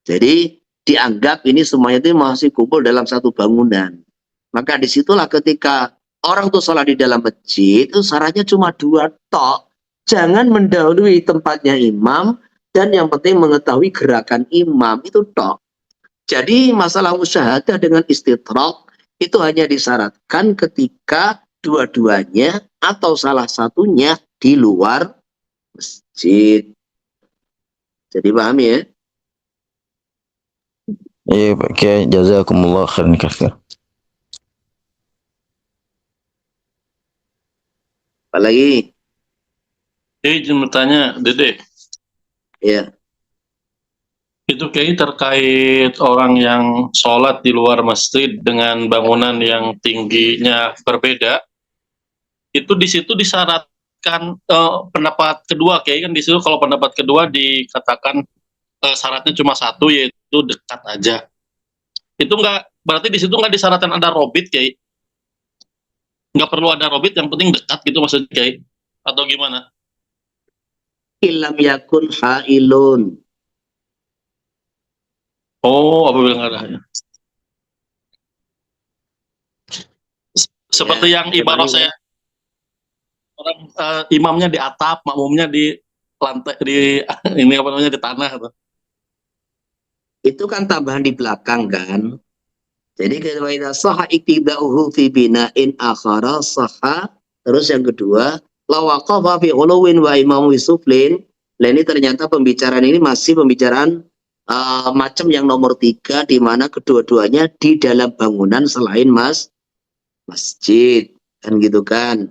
[SPEAKER 1] Jadi dianggap ini semuanya itu masih kumpul dalam satu bangunan. Maka disitulah ketika orang tuh sholat di dalam masjid, itu syaratnya cuma dua tok. Jangan mendahului tempatnya imam, dan yang penting mengetahui gerakan imam, itu tok. Jadi masalah musyahadah dengan istithraq itu hanya disyaratkan ketika dua-duanya atau salah satunya di luar masjid. Jadi paham ya?
[SPEAKER 2] Iya Pak Kiai, jazakumullah khairan katsir.
[SPEAKER 1] Apalagi?
[SPEAKER 4] Izin bertanya, Dede,
[SPEAKER 1] Ya.
[SPEAKER 4] itu kayak terkait orang yang sholat di luar masjid dengan bangunan yang tingginya berbeda, itu di situ disyaratkan pendapat kedua, kayak kan di situ kalau pendapat kedua dikatakan syaratnya cuma satu, yaitu dekat aja. Itu nggak, berarti di situ nggak disyaratkan ada robit, kayak nggak perlu ada robit, yang penting dekat gitu maksudnya, kayak atau gimana?
[SPEAKER 1] Ilam yakun ha'ilun.
[SPEAKER 4] Oh, apabila nggak ada ya. Seperti
[SPEAKER 1] Ya,
[SPEAKER 4] yang ibarat
[SPEAKER 1] sebenarnya
[SPEAKER 4] saya, orang imamnya di atap, makmumnya di lantai, di ini apa namanya, di tanah gitu.
[SPEAKER 1] itu kan tambahan di belakang kan. Jadi kalau idza sahha iktida'uhu fi bina'in akhara sahha, terus yang kedua la waqafa fi uluwin wa imamu suflin. Nah ini ternyata pembicaraan ini masih pembicaraan macam yang nomor 3, di mana kedua-duanya di dalam bangunan selain masjid kan gitu kan.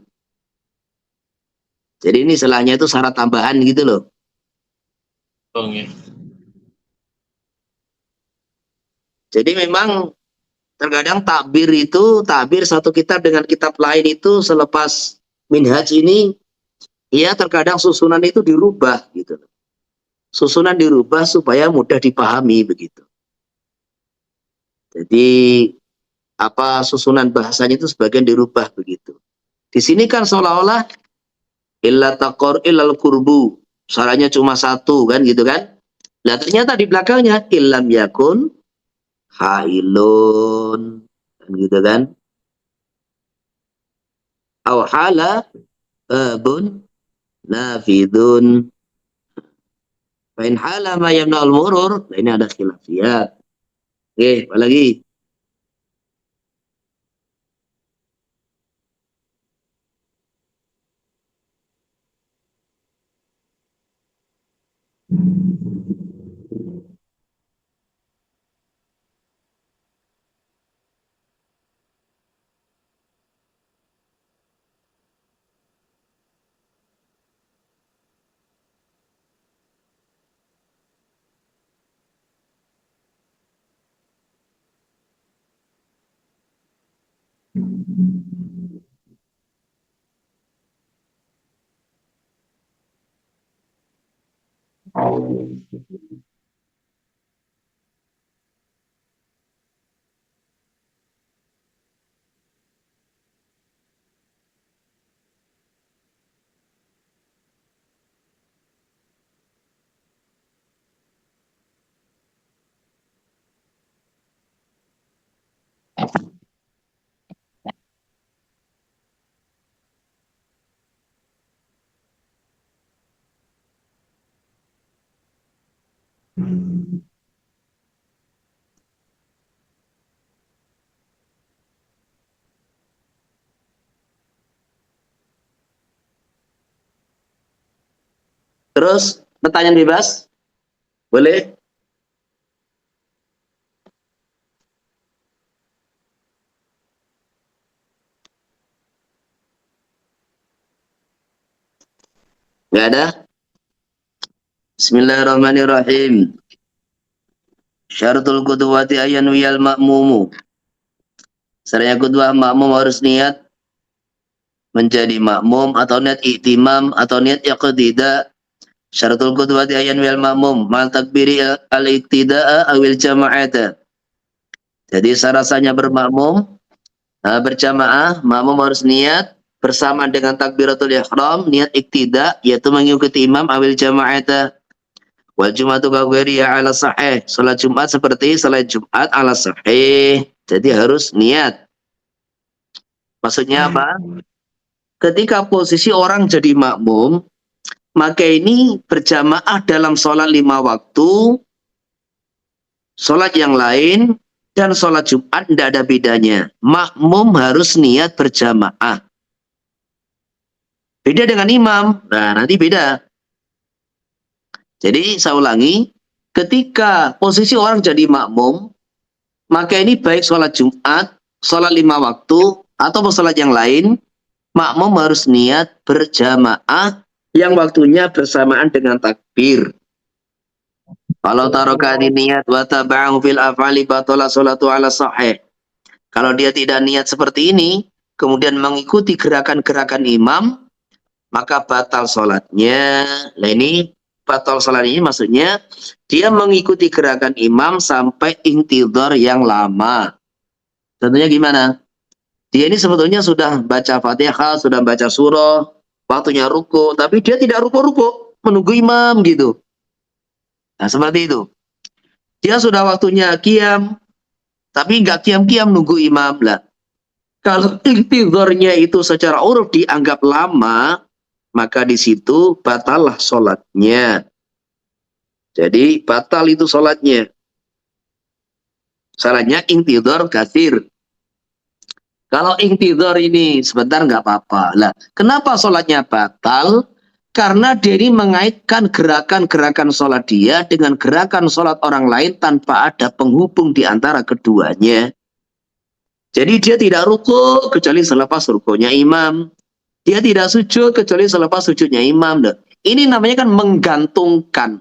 [SPEAKER 1] Jadi ini selahnya itu syarat tambahan gitu loh.
[SPEAKER 4] Oke.
[SPEAKER 1] Jadi memang terkadang takbir satu kitab dengan kitab lain itu selepas minhaj ini, ya terkadang susunan itu dirubah gitu. Susunan dirubah supaya mudah dipahami begitu. Jadi apa susunan bahasanya itu sebagian dirubah begitu. Di sini kan seolah-olah illa taqor illal kurbu. Syaratnya cuma satu kan gitu kan. Nah ternyata di belakangnya illam yakun hailun kan gitu kan. Au hala babun nafidun. Fa'in hala ma yamna'ul murur. Nah, ini ada khilafiyat. Oke, apa lagi? Terus pertanyaan bebas, boleh? Nggak ada? Bismillahirrahmanirrahim. Syaratul qudwati ayyan wiyal ma'mumu. Syaratnya qudwah makmum harus niat menjadi makmum atau niat iktimam atau niat iqtida. Syaratul qudwati ayyan wiyal ma'mum mal takbiri al-iqtida'a awil jama'ata. Jadi syaratnya bermakmum berjamaah, makmum harus niat bersama dengan takbiratul ihram, niat iktida yaitu mengikuti imam awil jama'ata. Wal jum'atu kaghairiha ala sahih. Salat Jumat seperti salat Jumat ala sahih. Jadi harus niat. Maksudnya apa? Ketika posisi orang jadi makmum, maka ini berjamaah dalam sholat 5 waktu, sholat yang lain, dan sholat Jumat tidak ada bedanya. Makmum harus niat berjamaah. Beda dengan imam. Nah, nanti beda. Jadi saya ulangi, ketika posisi orang jadi makmum, maka ini baik sholat Jumat, sholat 5 waktu, atau sholat yang lain, makmum harus niat berjamaah yang waktunya bersamaan dengan takbir. Kalau tarokan niat wa taba'ahu fil af'ali batala sholatu ala sahih. Kalau dia tidak niat seperti ini, kemudian mengikuti gerakan-gerakan imam, maka batal sholatnya. Nah ini batal sholat ini maksudnya dia mengikuti gerakan imam sampai intidhar yang lama. Tentunya gimana? Dia ini sebetulnya sudah baca Fatihah, sudah baca surah, waktunya ruku, tapi dia tidak ruku-ruku, menunggu imam gitu. Nah seperti itu. Dia sudah waktunya qiyam, tapi nggak qiyam-qiyam nunggu imam lah. Kalau intidharnya itu secara uruf dianggap lama, maka di situ batallah sholatnya. Jadi batal itu sholatnya. Salahnya intidhar katsir. Kalau intidhar ini sebentar nggak apa-apa. Lah, kenapa sholatnya batal? Karena dia ini mengaitkan gerakan-gerakan sholat dia dengan gerakan sholat orang lain tanpa ada penghubung di antara keduanya. Jadi dia tidak ruku kecuali selepas rukunya imam. Dia tidak sujud kecuali selepas sujudnya imam. Ini namanya kan menggantungkan,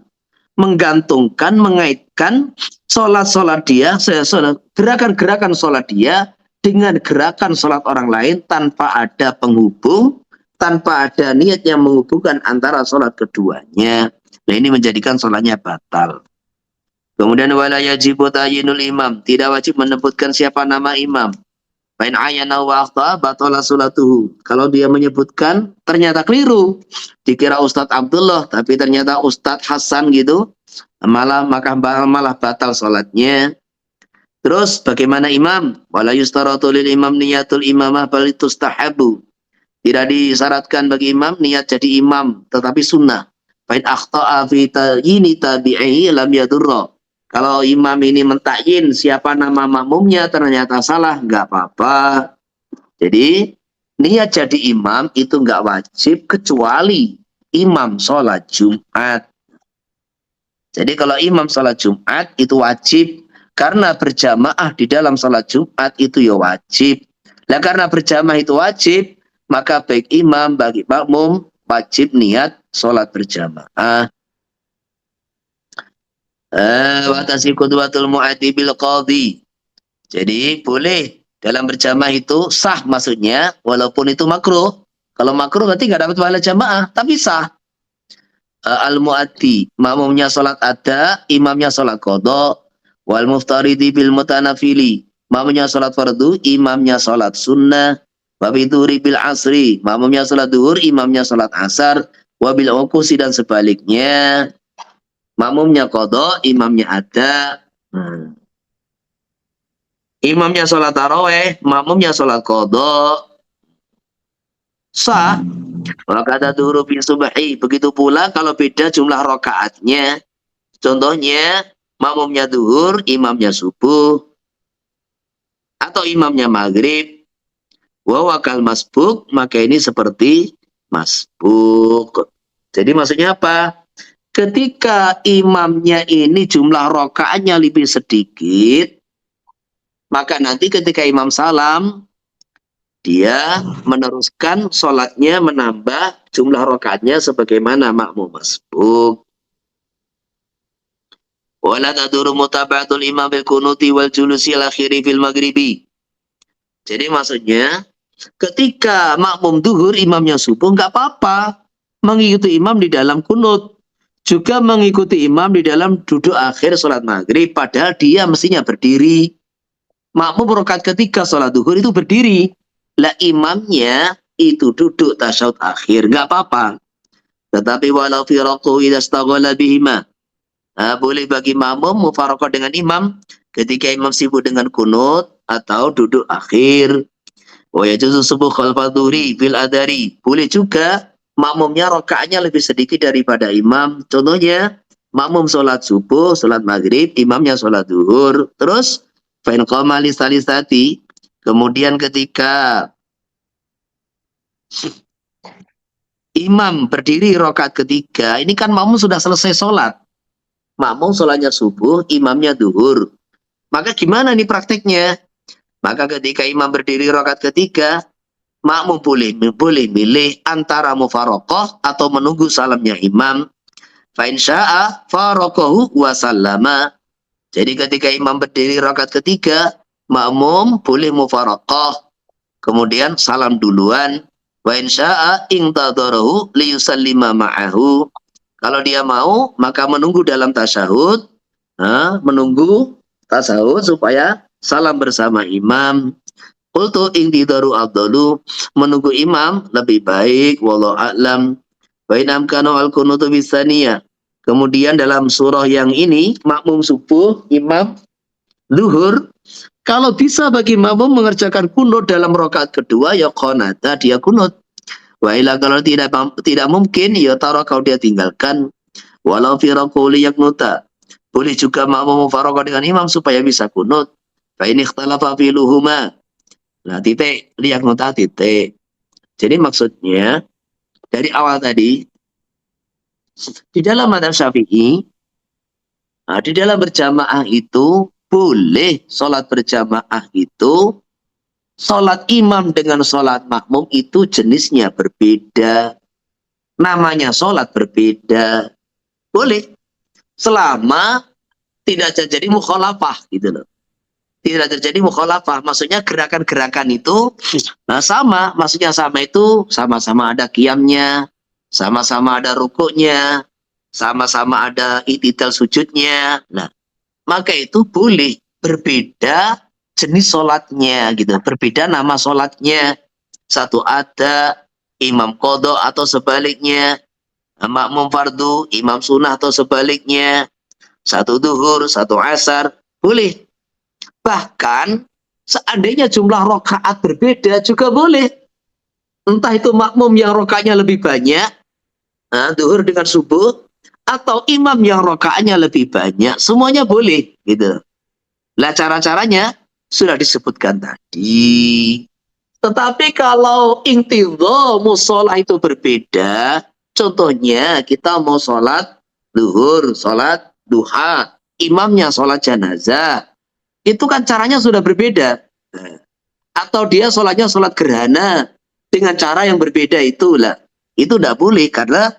[SPEAKER 1] mengaitkan sholat-sholat dia, gerakan-gerakan sholat dia dengan gerakan sholat orang lain tanpa ada penghubung, tanpa ada niat yang menghubungkan antara sholat keduanya. Nah ini menjadikan sholatnya batal. Kemudian wala yajibu tayyinul imam, tidak wajib menyebutkan siapa nama imam. Bain ayana wa akhta batala sholatuhu. Kalau dia menyebutkan ternyata keliru, dikira Ustadz Abdullah tapi ternyata Ustadz Hasan gitu, malah batal sholatnya. Terus bagaimana imam? Wala yustaratu lil imam niyatul imamah bal tustahabu. Tidak disyaratkan bagi imam niat jadi imam, tetapi sunnah. Bain akhta'a fi tayyini tabi'i lam yadurra. Kalau imam ini mentakyin siapa nama makmumnya ternyata salah, nggak apa-apa. Jadi niat jadi imam itu nggak wajib kecuali imam sholat Jumat. Jadi kalau imam sholat Jumat itu wajib karena berjamaah di dalam sholat Jumat itu ya wajib. Nah karena berjamaah itu wajib, maka baik imam bagi makmum wajib niat sholat berjamaah. Watasi qudwatul mu'addi bil qadhi. Jadi boleh dalam berjamaah itu sah maksudnya walaupun itu makruh. Kalau makruh berarti nggak dapat pahala jamaah, tapi sah. Al mu'addi, makmumnya sholat ada, imamnya sholat qadha. Wal muftaridi bil mutanafili, makmumnya sholat fardu, imamnya sholat sunnah. Wa bidhuri bil asri, makmumnya sholat duhur, imamnya sholat asar. Wa bil uqusi dan sebaliknya. Makmumnya qadha, imamnya ada. Imamnya sholat taraweh, makmumnya sholat qadha. Sah. Maka ada duhur bin subhi. Begitu pula kalau beda jumlah rakaatnya. Contohnya, makmumnya duhur, imamnya subuh, atau imamnya maghrib. Wa wakal masbuk, maka ini seperti masbuk. Jadi maksudnya apa? Ketika imamnya ini jumlah rokaatnya lebih sedikit, maka nanti ketika imam salam, dia meneruskan sholatnya menambah jumlah rokaatnya sebagaimana makmum masbuk. Wala taduru mutaba'atul imam bil kunuti wal julusi akhiri fil maghribi. Jadi maksudnya ketika makmum duhur imamnya subuh nggak apa-apa mengikuti imam di dalam kunut, juga mengikuti imam di dalam duduk akhir sholat maghrib, padahal dia mestinya berdiri. Makmum rakaat ketiga sholat duhur itu berdiri, lah imamnya itu duduk tasyahud akhir, nggak apa-apa. Tetapi walau firaqu idza istaghala bihima, boleh bagi makmum mufaraqah dengan imam ketika imam sibuk dengan kunut atau duduk akhir. Wa yajuzu subuh khalfa dhuhri fil adari. Boleh juga makmumnya rakaatnya lebih sedikit daripada imam. Contohnya, makmum sholat subuh, sholat maghrib, imamnya sholat duhur. Terus, fa'in qama lisalisati. Kemudian ketika imam berdiri rakaat ketiga, ini kan makmum sudah selesai sholat. Makmum sholatnya subuh, imamnya duhur. Maka gimana nih prakteknya? Maka ketika imam berdiri rakaat ketiga, makmum boleh milih antara mufarokoh atau menunggu salamnya imam. Fa in syaa faraqahu wa sallama. Jadi ketika imam berdiri rakaat ketiga, makmum boleh mufarokoh, kemudian salam duluan. Wa in syaa intadarahu liyusallima ma'ahu. Kalau dia mau, maka menunggu dalam tasyahud, menunggu tasyahud supaya salam bersama imam. Qultu intidaru afdalu, menunggu imam lebih baik, wallahu a'lam. Wa in amkanu al-kunutu bisaniyah. Kemudian dalam surah yang ini, makmum subuh, imam luhur, kalau bisa bagi makmum mengerjakan kunut dalam rakaat kedua, ya qanata, dia kunut. Wa ila kalau tidak mungkin, ya tarakau, dia tinggalkan. Walau fi raquli yaknuta. Boleh juga makmum mufaraqah dengan imam supaya bisa kunut. Fa in ikhtalafa fi luhuma. Nah, titik, lihat nota titik. Jadi maksudnya, dari awal tadi, di dalam mazhab Syafi'i, di dalam berjamaah itu, boleh sholat berjamaah itu, sholat imam dengan sholat makmum itu jenisnya berbeda. Namanya sholat berbeda. Boleh. Selama tidak terjadi mukhalafah gitu loh. Tidak terjadi mukhalafah, maksudnya gerakan-gerakan itu sama, maksudnya sama itu sama-sama ada qiyamnya, sama-sama ada rukuknya, sama-sama ada i'tidal sujudnya. Nah, maka itu boleh berbeda jenis sholatnya gitu, berbeda nama sholatnya. Satu ada imam qadha atau sebaliknya, makmum fardu, imam sunnah atau sebaliknya, satu duhur, satu asar, boleh. Bahkan seandainya jumlah rokaat berbeda juga boleh. Entah itu makmum yang rokaatnya lebih banyak, duhur dengan subuh, atau imam yang rokaatnya lebih banyak, semuanya boleh. Gitu. Lah cara-caranya sudah disebutkan tadi. Tetapi kalau intidho musola itu berbeda, contohnya kita mau sholat duhur, sholat duha, imamnya sholat jenazah, itu kan caranya sudah berbeda. Atau dia sholatnya sholat gerhana dengan cara yang berbeda itulah. Itu tidak boleh karena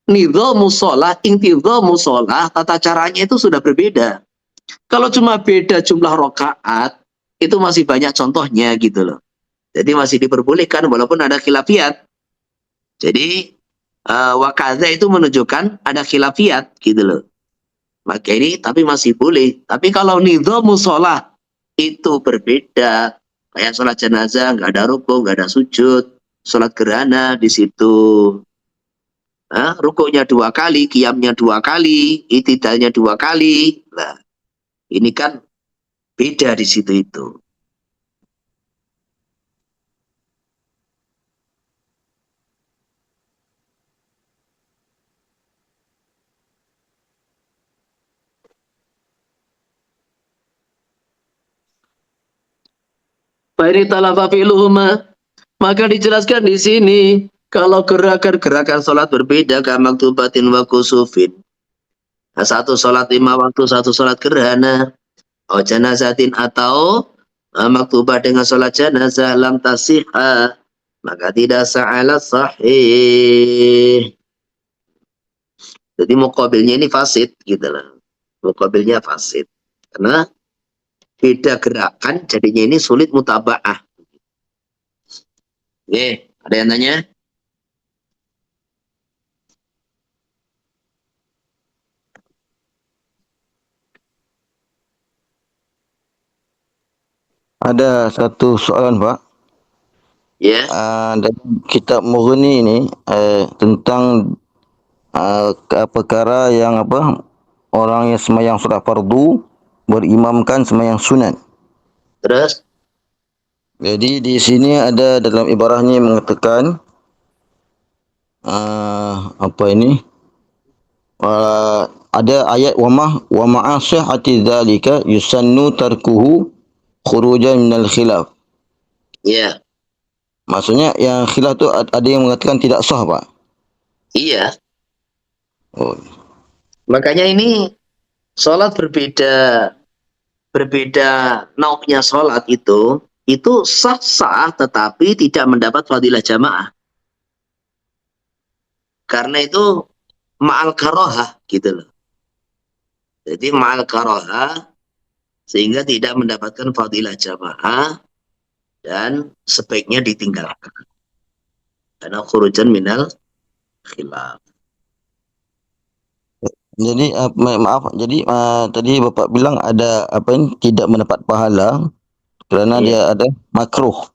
[SPEAKER 1] nidhamu sholat, intidhamu sholat, tata caranya itu sudah berbeda. Kalau cuma beda jumlah rokaat, itu masih banyak contohnya gitu loh. Jadi masih diperbolehkan walaupun ada khilafiyat. Jadi wakaza itu menunjukkan ada khilafiyat gitu loh. Maka ini tapi masih boleh. Tapi kalau nidhamu sholat itu berbeda. Kayak sholat jenazah nggak ada rukuk, nggak ada sujud. Sholat gerhana di situ. Rukuknya 2 kali, qiyamnya 2 kali, i'tidalnya 2 kali. Nah, ini kan beda di situ itu. Fa ini talafa fi'luhuma, maka dijelaskan di sini kalau gerakan-gerakan sholat berbeda ka maktubatin wa kusufin. Satu sholat 5 waktu, satu sholat gerhana, janazatin atau maktubah dengan sholat janazah lam tasihha, maka tidak sa'ala sahih. Jadi muqabilnya ini fasid gitu loh. Muqabilnya fasid. Karena beda gerakan jadinya ini sulit mutaba'ah. Oke, ada yang tanya?
[SPEAKER 2] Ada satu soalan Pak.
[SPEAKER 1] Ya.
[SPEAKER 2] Dalam kitab Mughni ini tentang perkara yang orang yang semayang solat fardu berimamkan semayang sunat.
[SPEAKER 1] Terus?
[SPEAKER 2] Jadi di sini ada dalam ibarahnya mengatakan ada ayat wa ma'asihati dzalika yusannu tarkuhu khurujan minal khilaf.
[SPEAKER 1] Ya.
[SPEAKER 2] Maksudnya yang khilaf tu ada yang mengatakan tidak sah Pak.
[SPEAKER 1] Iya.
[SPEAKER 2] Oh.
[SPEAKER 1] Makanya ini sholat berbeda nauknya sholat itu sah-sah tetapi tidak mendapat fadilah jamaah. Karena itu ma'al karohah gitu loh. Jadi ma'al karohah sehingga tidak mendapatkan fadilah jamaah dan sebaiknya ditinggalkan. Karena khurujan minal khilaf.
[SPEAKER 2] Jadi maaf, jadi tadi Bapak bilang ada tidak mendapat pahala kerana
[SPEAKER 1] Iya.
[SPEAKER 2] dia ada makruh.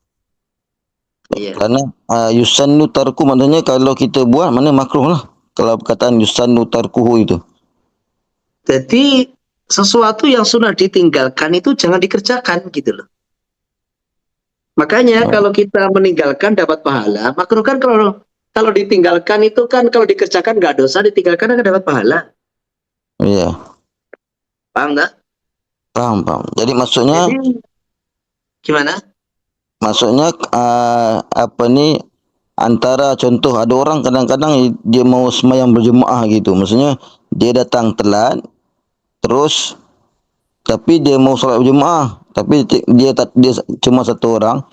[SPEAKER 1] Iya.
[SPEAKER 2] Kerana yusannu tarku maknanya kalau kita buat mana makruh lah. Kalau perkataan yusannu tarkuhu itu.
[SPEAKER 1] Jadi sesuatu yang sudah ditinggalkan itu jangan dikerjakan gitu loh. Makanya kalau kita meninggalkan dapat pahala, makruh kan kalau ditinggalkan itu kan kalau dikerjakan nggak dosa, ditinggalkan akan dapat pahala.
[SPEAKER 2] Iya,
[SPEAKER 1] Paham nggak?
[SPEAKER 2] paham. Jadi maksudnya
[SPEAKER 1] Jadi gimana?
[SPEAKER 2] antara contoh ada orang kadang-kadang dia mau semayang berjemaah gitu. Maksudnya dia datang telat terus tapi dia mau solat berjemaah tapi dia cuma satu orang.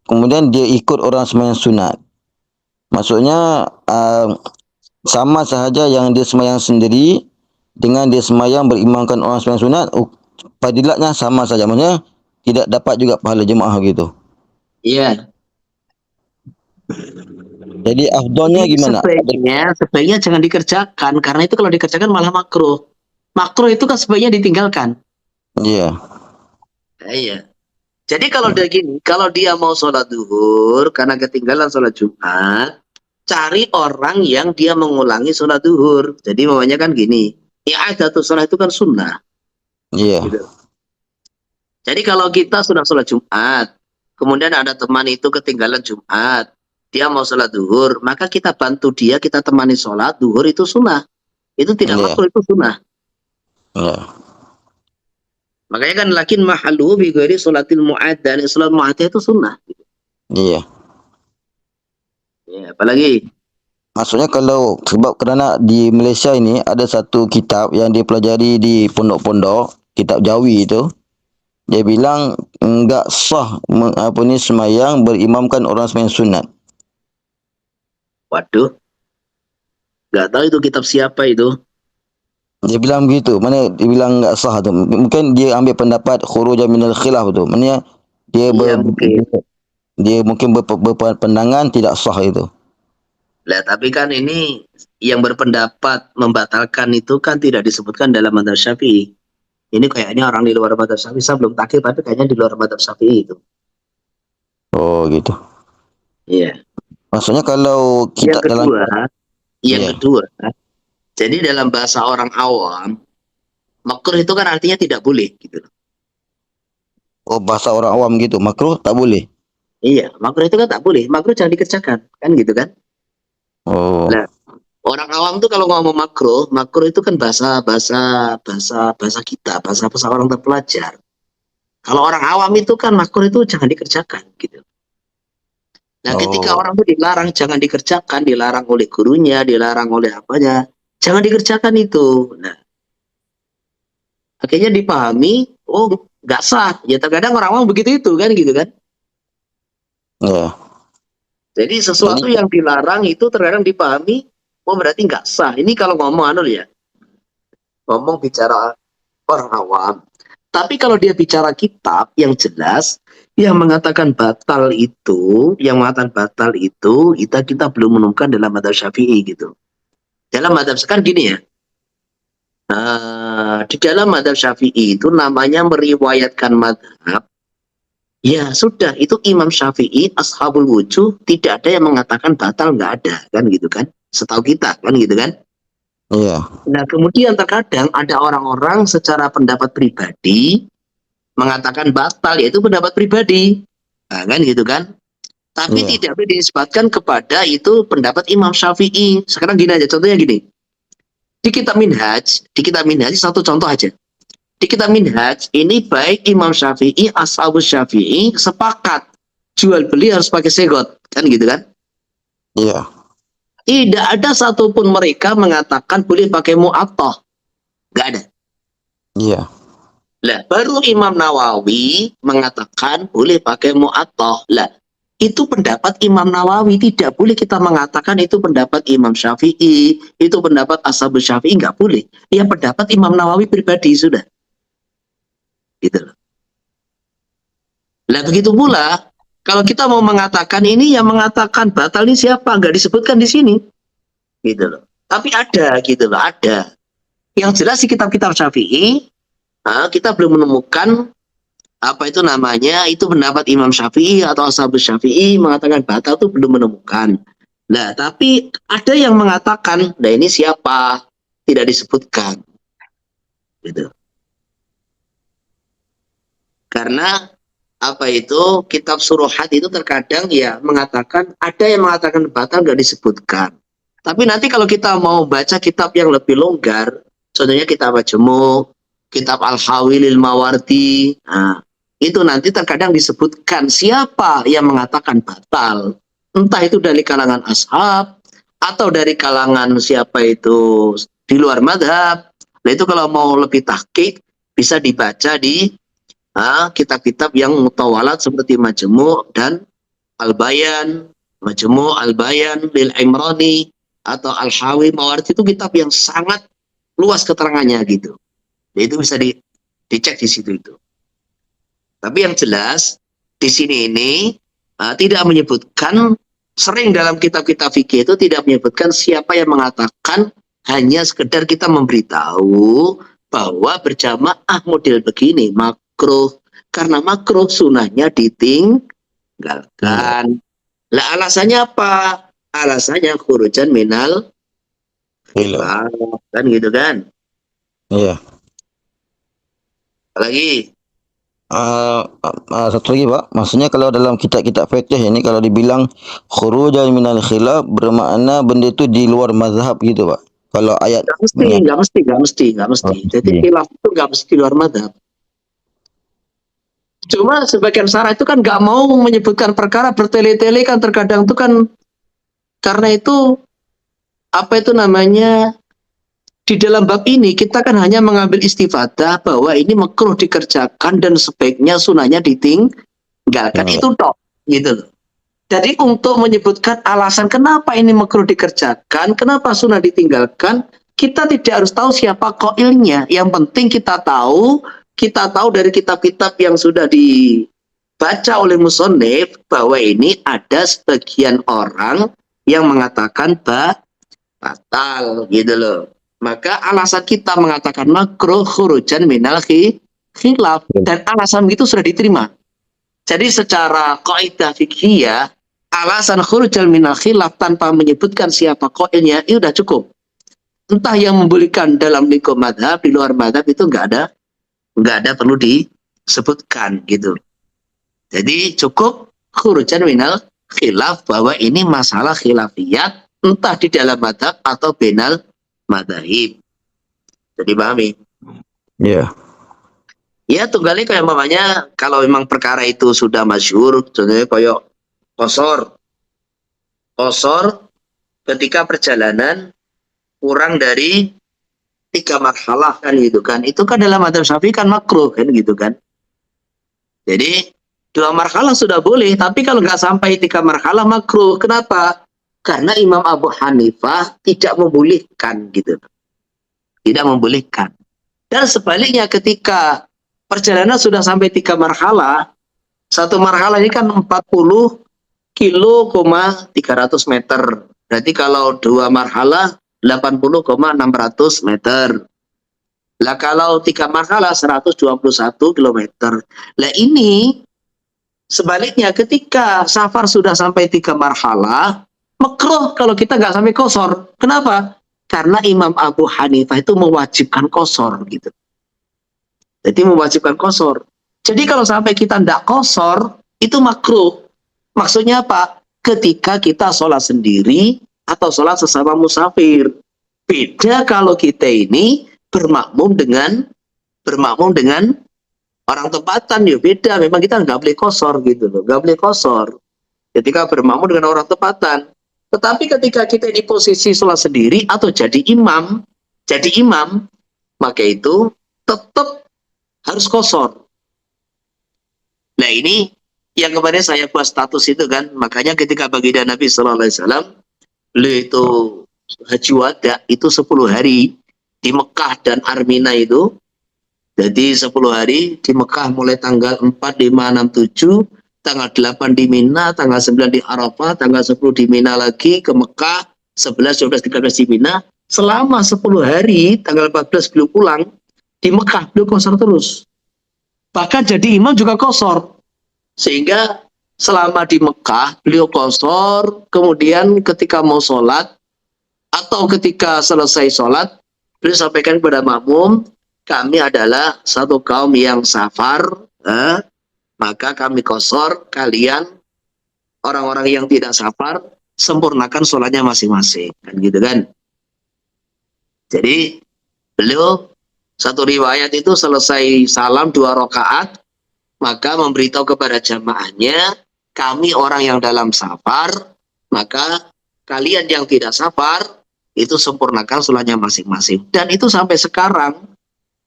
[SPEAKER 2] Kemudian dia ikut orang semayang sunat. Maksudnya sama sahaja yang dia semayang sendiri dengan dia semayang berimamkan orang semayang sunat, fadilatnya sama saja. Maksudnya tidak dapat juga pahala jemaah gitu.
[SPEAKER 1] Iya.
[SPEAKER 2] Jadi afdalnya
[SPEAKER 1] Jadi
[SPEAKER 2] gimana?
[SPEAKER 1] sebaiknya jangan dikerjakan karena itu kalau dikerjakan malah makruh. Makruh itu kan sebaiknya ditinggalkan.
[SPEAKER 2] Iya.
[SPEAKER 1] Iya. Jadi kalau dia gini, kalau dia mau sholat duhur karena ketinggalan sholat Jumat, cari orang yang dia mengulangi sholat duhur. Jadi maunya kan gini, i'adatul sholat itu kan sunnah.
[SPEAKER 2] Iya.
[SPEAKER 1] Gitu. Jadi kalau kita sudah sholat Jumat, kemudian ada teman itu ketinggalan Jumat, dia mau sholat duhur, maka kita bantu dia, kita temani sholat duhur itu sunnah. Itu tidak makruh, itu sunnah.
[SPEAKER 2] Iya.
[SPEAKER 1] Makanya kan lakin mahalu bi ghairi sholatil mu'ad, dan sholat mu'ad itu sunnah.
[SPEAKER 2] Iya.
[SPEAKER 1] Ya, apalagi
[SPEAKER 2] Maksudnya kalau sebab kerana di Malaysia ini ada satu kitab yang dia pelajari di pondok-pondok, kitab Jawi itu. Dia bilang enggak sah semayang berimamkan orang semayang sunat.
[SPEAKER 1] waduh, nggak tahu itu kitab siapa itu.
[SPEAKER 2] Dia bilang begitu. Mana dia bilang enggak sah tu. Mungkin dia ambil pendapat khurujan minal khilaf tu. Maksudnya dia
[SPEAKER 1] Iya, mungkin.
[SPEAKER 2] dia mungkin berpandangan tidak sah itu.
[SPEAKER 1] Lah, tapi kan ini yang berpendapat membatalkan itu kan tidak disebutkan dalam madzhab Syafi'i. Ini kayaknya orang di luar madzhab Syafi'i, saya belum takir, tapi kayaknya di luar madzhab Syafi'i itu.
[SPEAKER 2] Oh gitu.
[SPEAKER 1] Iya.
[SPEAKER 2] Maksudnya kalau kita
[SPEAKER 1] Yang kedua, jadi dalam bahasa orang awam, makruh itu kan artinya tidak boleh gitu.
[SPEAKER 2] Oh, bahasa orang awam gitu, makruh tak boleh.
[SPEAKER 1] Iya, makruh itu kan tak boleh. Makruh jangan dikerjakan, kan gitu kan?
[SPEAKER 2] Oh.
[SPEAKER 1] Nah, orang awam tuh kalau ngomong makruh itu kan bahasa kita, bahasa orang terpelajar. Kalau orang awam itu kan makruh itu jangan dikerjakan gitu. Nah, ketika
[SPEAKER 2] Oh.
[SPEAKER 1] orang itu dilarang jangan dikerjakan, dilarang oleh gurunya, dilarang oleh apanya, jangan dikerjakan itu. Nah, akhirnya dipahami, oh nggak sah. Ya terkadang orang awam begitu itu kan gitu kan.
[SPEAKER 2] Ya.
[SPEAKER 1] Jadi
[SPEAKER 2] Jadi
[SPEAKER 1] sesuatu yang dilarang itu terkadang dipahami, oh berarti nggak sah. Ini kalau ngomong anu ya, ngomong bicara orang awam. Tapi kalau dia bicara kitab yang jelas, yang mengatakan batal itu, kita belum menemukan dalam madzhab Syafi'i gitu. Dalam madzhab sekarang gini ya, di dalam madzhab Syafi'i itu namanya meriwayatkan madzhab. Ya sudah, itu Imam Syafi'i, Ashabul Wujuh, tidak ada yang mengatakan batal, nggak ada kan gitu kan? Setahu kita kan gitu kan?
[SPEAKER 2] iya.
[SPEAKER 1] Nah kemudian terkadang ada orang-orang secara pendapat pribadi mengatakan batal, yaitu pendapat pribadi, nah, kan gitu kan? Tapi
[SPEAKER 2] Iya.
[SPEAKER 1] tidak boleh dinisbatkan kepada itu pendapat Imam Syafi'i. Sekarang gini aja, contohnya gini. Di kitab Minhaj satu contoh aja. Di kitab Minhaj ini baik Imam Syafi'i, Ashabus Syafi'i sepakat jual beli harus pakai segot, kan gitu kan?
[SPEAKER 2] Iya.
[SPEAKER 1] Tidak ada satupun mereka mengatakan boleh pakai mu'attah, nggak ada.
[SPEAKER 2] Iya.
[SPEAKER 1] Lah baru Imam Nawawi mengatakan boleh pakai mu'attah. Lah itu pendapat Imam Nawawi, tidak boleh kita mengatakan itu pendapat Imam Syafi'i, itu pendapat Ashabus Syafi'i, nggak boleh. Ya pendapat Imam Nawawi pribadi sudah. Gitu loh. Nah begitu pula kalau kita mau mengatakan ini, yang mengatakan batal ini siapa? Nggak disebutkan di sini, gitu loh. Tapi ada, gitu loh, ada. Yang jelas di kitab-kitab Syafi'i, kita belum menemukan apa itu namanya, itu pendapat Imam Syafi'i atau Ashabus Syafi'i mengatakan batal, itu belum menemukan. Nah, tapi ada yang mengatakan, nah ini siapa? Tidak disebutkan, gitu. Karena apa itu kitab suruhat itu terkadang ya mengatakan, ada yang mengatakan batal nggak disebutkan. Tapi nanti kalau kita mau baca kitab yang lebih longgar, contohnya kitab Majmu', kitab Al-Hawilil Mawardi, nah, itu nanti terkadang disebutkan siapa yang mengatakan batal. Entah itu dari kalangan ashab, atau dari kalangan siapa itu di luar madhab. Nah itu kalau mau lebih tahqiq, bisa dibaca di kitab-kitab yang mutawalat seperti Majmu' dan Al-Bayan, Majmu' Al-Bayan lil Imrani atau Al-Hawi Mawardi, itu kitab yang sangat luas keterangannya gitu. Nah, itu bisa dicek di situ itu. Tapi yang jelas di sini ini tidak menyebutkan, sering dalam kitab-kitab fikih itu tidak menyebutkan siapa yang mengatakan, hanya sekedar kita memberitahu bahwa berjamaah model begini makruh, karena makruh sunahnya ditinggalkan. Lah alasannya apa? Alasannya khurujan minal
[SPEAKER 2] Iya.
[SPEAKER 1] khilaf, kan gitu kan?
[SPEAKER 2] Iya.
[SPEAKER 1] Apalagi
[SPEAKER 2] Satu lagi Pak, maksudnya kalau dalam kitab-kitab fiqh ini kalau dibilang khurujan minal khilaf bermakna benda itu di luar mazhab gitu Pak. Kalau ayat
[SPEAKER 1] nggak mesti,
[SPEAKER 2] yang
[SPEAKER 1] nggak mesti. Jadi khilaf itu nggak mesti luar madhab. Cuma sebagian syarah itu kan nggak mau menyebutkan perkara bertele-tele kan, terkadang itu kan karena itu apa itu namanya, di dalam bab ini kita kan hanya mengambil istifadah bahwa ini makruh dikerjakan dan sebaiknya sunahnya ditinggalkan, itu toh gitu loh. Jadi untuk menyebutkan alasan kenapa ini makruh dikerjakan, kenapa sunnah ditinggalkan, kita tidak harus tahu siapa qailnya. Yang penting kita tahu dari kitab-kitab yang sudah dibaca oleh musannif bahwa ini ada sebagian orang yang mengatakan batal gitu loh. Maka alasan kita mengatakan makruh khurujan minal khilaf, dan alasan itu sudah diterima. Jadi secara kaidah fikhiyah, alasan khurujan minal khilaf tanpa menyebutkan siapa qailnya itu sudah cukup. Entah yang membolehkan dalam lingkup madhab, di luar madhab, itu nggak ada perlu disebutkan gitu. Jadi cukup khurujan minal khilaf, bahwa ini masalah khilafiyat, entah di dalam madhab atau benal madhahib. Jadi pahami?
[SPEAKER 2] Iya.
[SPEAKER 1] Ya tunggalnya kayak mamanya kalau memang perkara itu sudah masyhur, contohnya kayak kosor. Kosor ketika perjalanan kurang dari 3 marhalah kan gitu kan. Itu kan dalam madzhab Syafi'i kan makruh kan gitu kan. Jadi 2 marhalah sudah boleh, tapi kalau nggak sampai 3 marhalah makruh. Kenapa? Karena Imam Abu Hanifah tidak membolehkan gitu. Tidak membolehkan. Dan sebaliknya ketika perjalanan sudah sampai 3 marhalah, 1 marhalah ini kan 40 kilo, 300 meter. Berarti kalau 2 marhalah 80,600 meter. Lah kalau 3 marhalah 121 kilometer. Lah ini sebaliknya ketika safar sudah sampai 3 marhalah, makruh kalau kita nggak sampai kosor. Kenapa? Karena Imam Abu Hanifah itu mewajibkan kosor gitu. Jadi mewajibkan kosor. Jadi kalau sampai kita tidak kosor, itu makruh. Maksudnya apa? Ketika kita sholat sendiri atau sholat sesama musafir. Beda kalau kita ini bermakmum dengan orang tempatan, ya beda. Memang kita nggak boleh kosor gitu loh, nggak boleh kosor. Ketika bermakmum dengan orang tempatan. Tetapi ketika kita di posisi sholat sendiri atau jadi imam, maka itu tetap harus kosor. Nah ini yang kemarin saya buat status itu kan, makanya ketika baginda Nabi Sallallahu Alaihi Wasallam, beliau itu haji wada itu 10 hari di Mekah dan Armina itu. Jadi 10 hari di Mekah mulai tanggal 4, 5, 6, 7, tanggal 8 di Mina, tanggal 9 di Arafah, tanggal 10 di Mina lagi ke Mekah, 11, 12, 13 di Mina. Selama 10 hari, tanggal 14 beliau pulang, di Mekah beliau kosor terus. Bahkan jadi imam juga kosor. Sehingga selama di Mekah beliau kosor, kemudian ketika mau sholat, atau ketika selesai sholat, beliau sampaikan kepada makmum, kami adalah satu kaum yang safar, maka kami kosor, kalian orang-orang yang tidak safar sempurnakan sholatnya masing-masing, kan gitu kan. Jadi beliau satu riwayat itu selesai salam 2 rakaat, maka memberitahu kepada jamaahnya, kami orang yang dalam safar, maka kalian yang tidak safar itu sempurnakan sholatnya masing-masing. Dan itu sampai sekarang,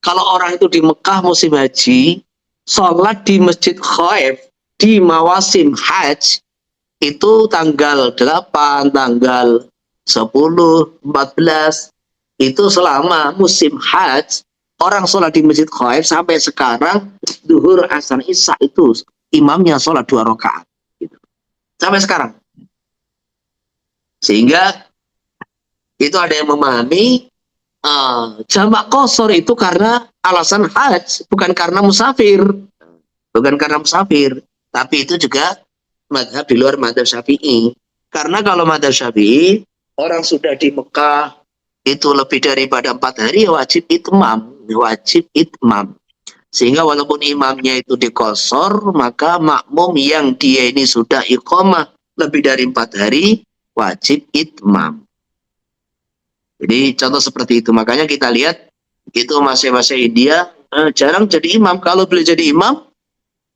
[SPEAKER 1] kalau orang itu di Mekah musim haji, sholat di Masjid Khaif, di Mawasim Hajj, itu tanggal 8, tanggal 10, 14, itu selama musim Hajj, orang sholat di Masjid Khaif sampai sekarang, duhur, asar, isya itu imamnya sholat 2 rakaat. Gitu. Sampai sekarang. Sehingga itu ada yang memahami jamak kosor itu karena alasan hajj, bukan karena musafir. Bukan karena musafir. Tapi itu juga madhab di luar madhab Syafi'i. Karena kalau madhab Syafi'i, orang sudah di Mekah itu lebih daripada 4 hari, wajib itmam. Wajib itmam. Sehingga walaupun imamnya itu dikosor, maka makmum yang dia ini sudah iqamah lebih dari 4 hari, wajib itmam. Jadi contoh seperti itu. Makanya kita lihat itu masing-masing India jarang jadi imam. Kalau boleh jadi imam,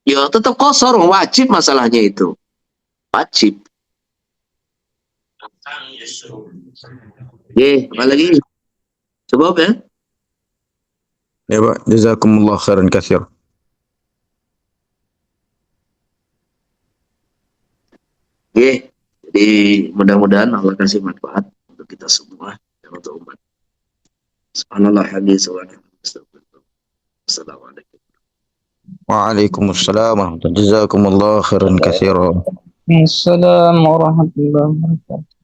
[SPEAKER 1] ya tetap kosor, wajib masalahnya itu. Wajib. Oke, apa lagi? Coba ya.
[SPEAKER 2] Ya Pak, jazakumullah khairan katsir.
[SPEAKER 1] Oke, jadi mudah-mudahan Allah kasih manfaat untuk kita semua dan untuk umat. Subhanallah Assalamualaikum.
[SPEAKER 2] Waalaikumsalam warahmatullahi wabarakatuh. Jazakumullah khairan katsir.
[SPEAKER 5] Assalamualaikum warahmatullahi wabarakatuh.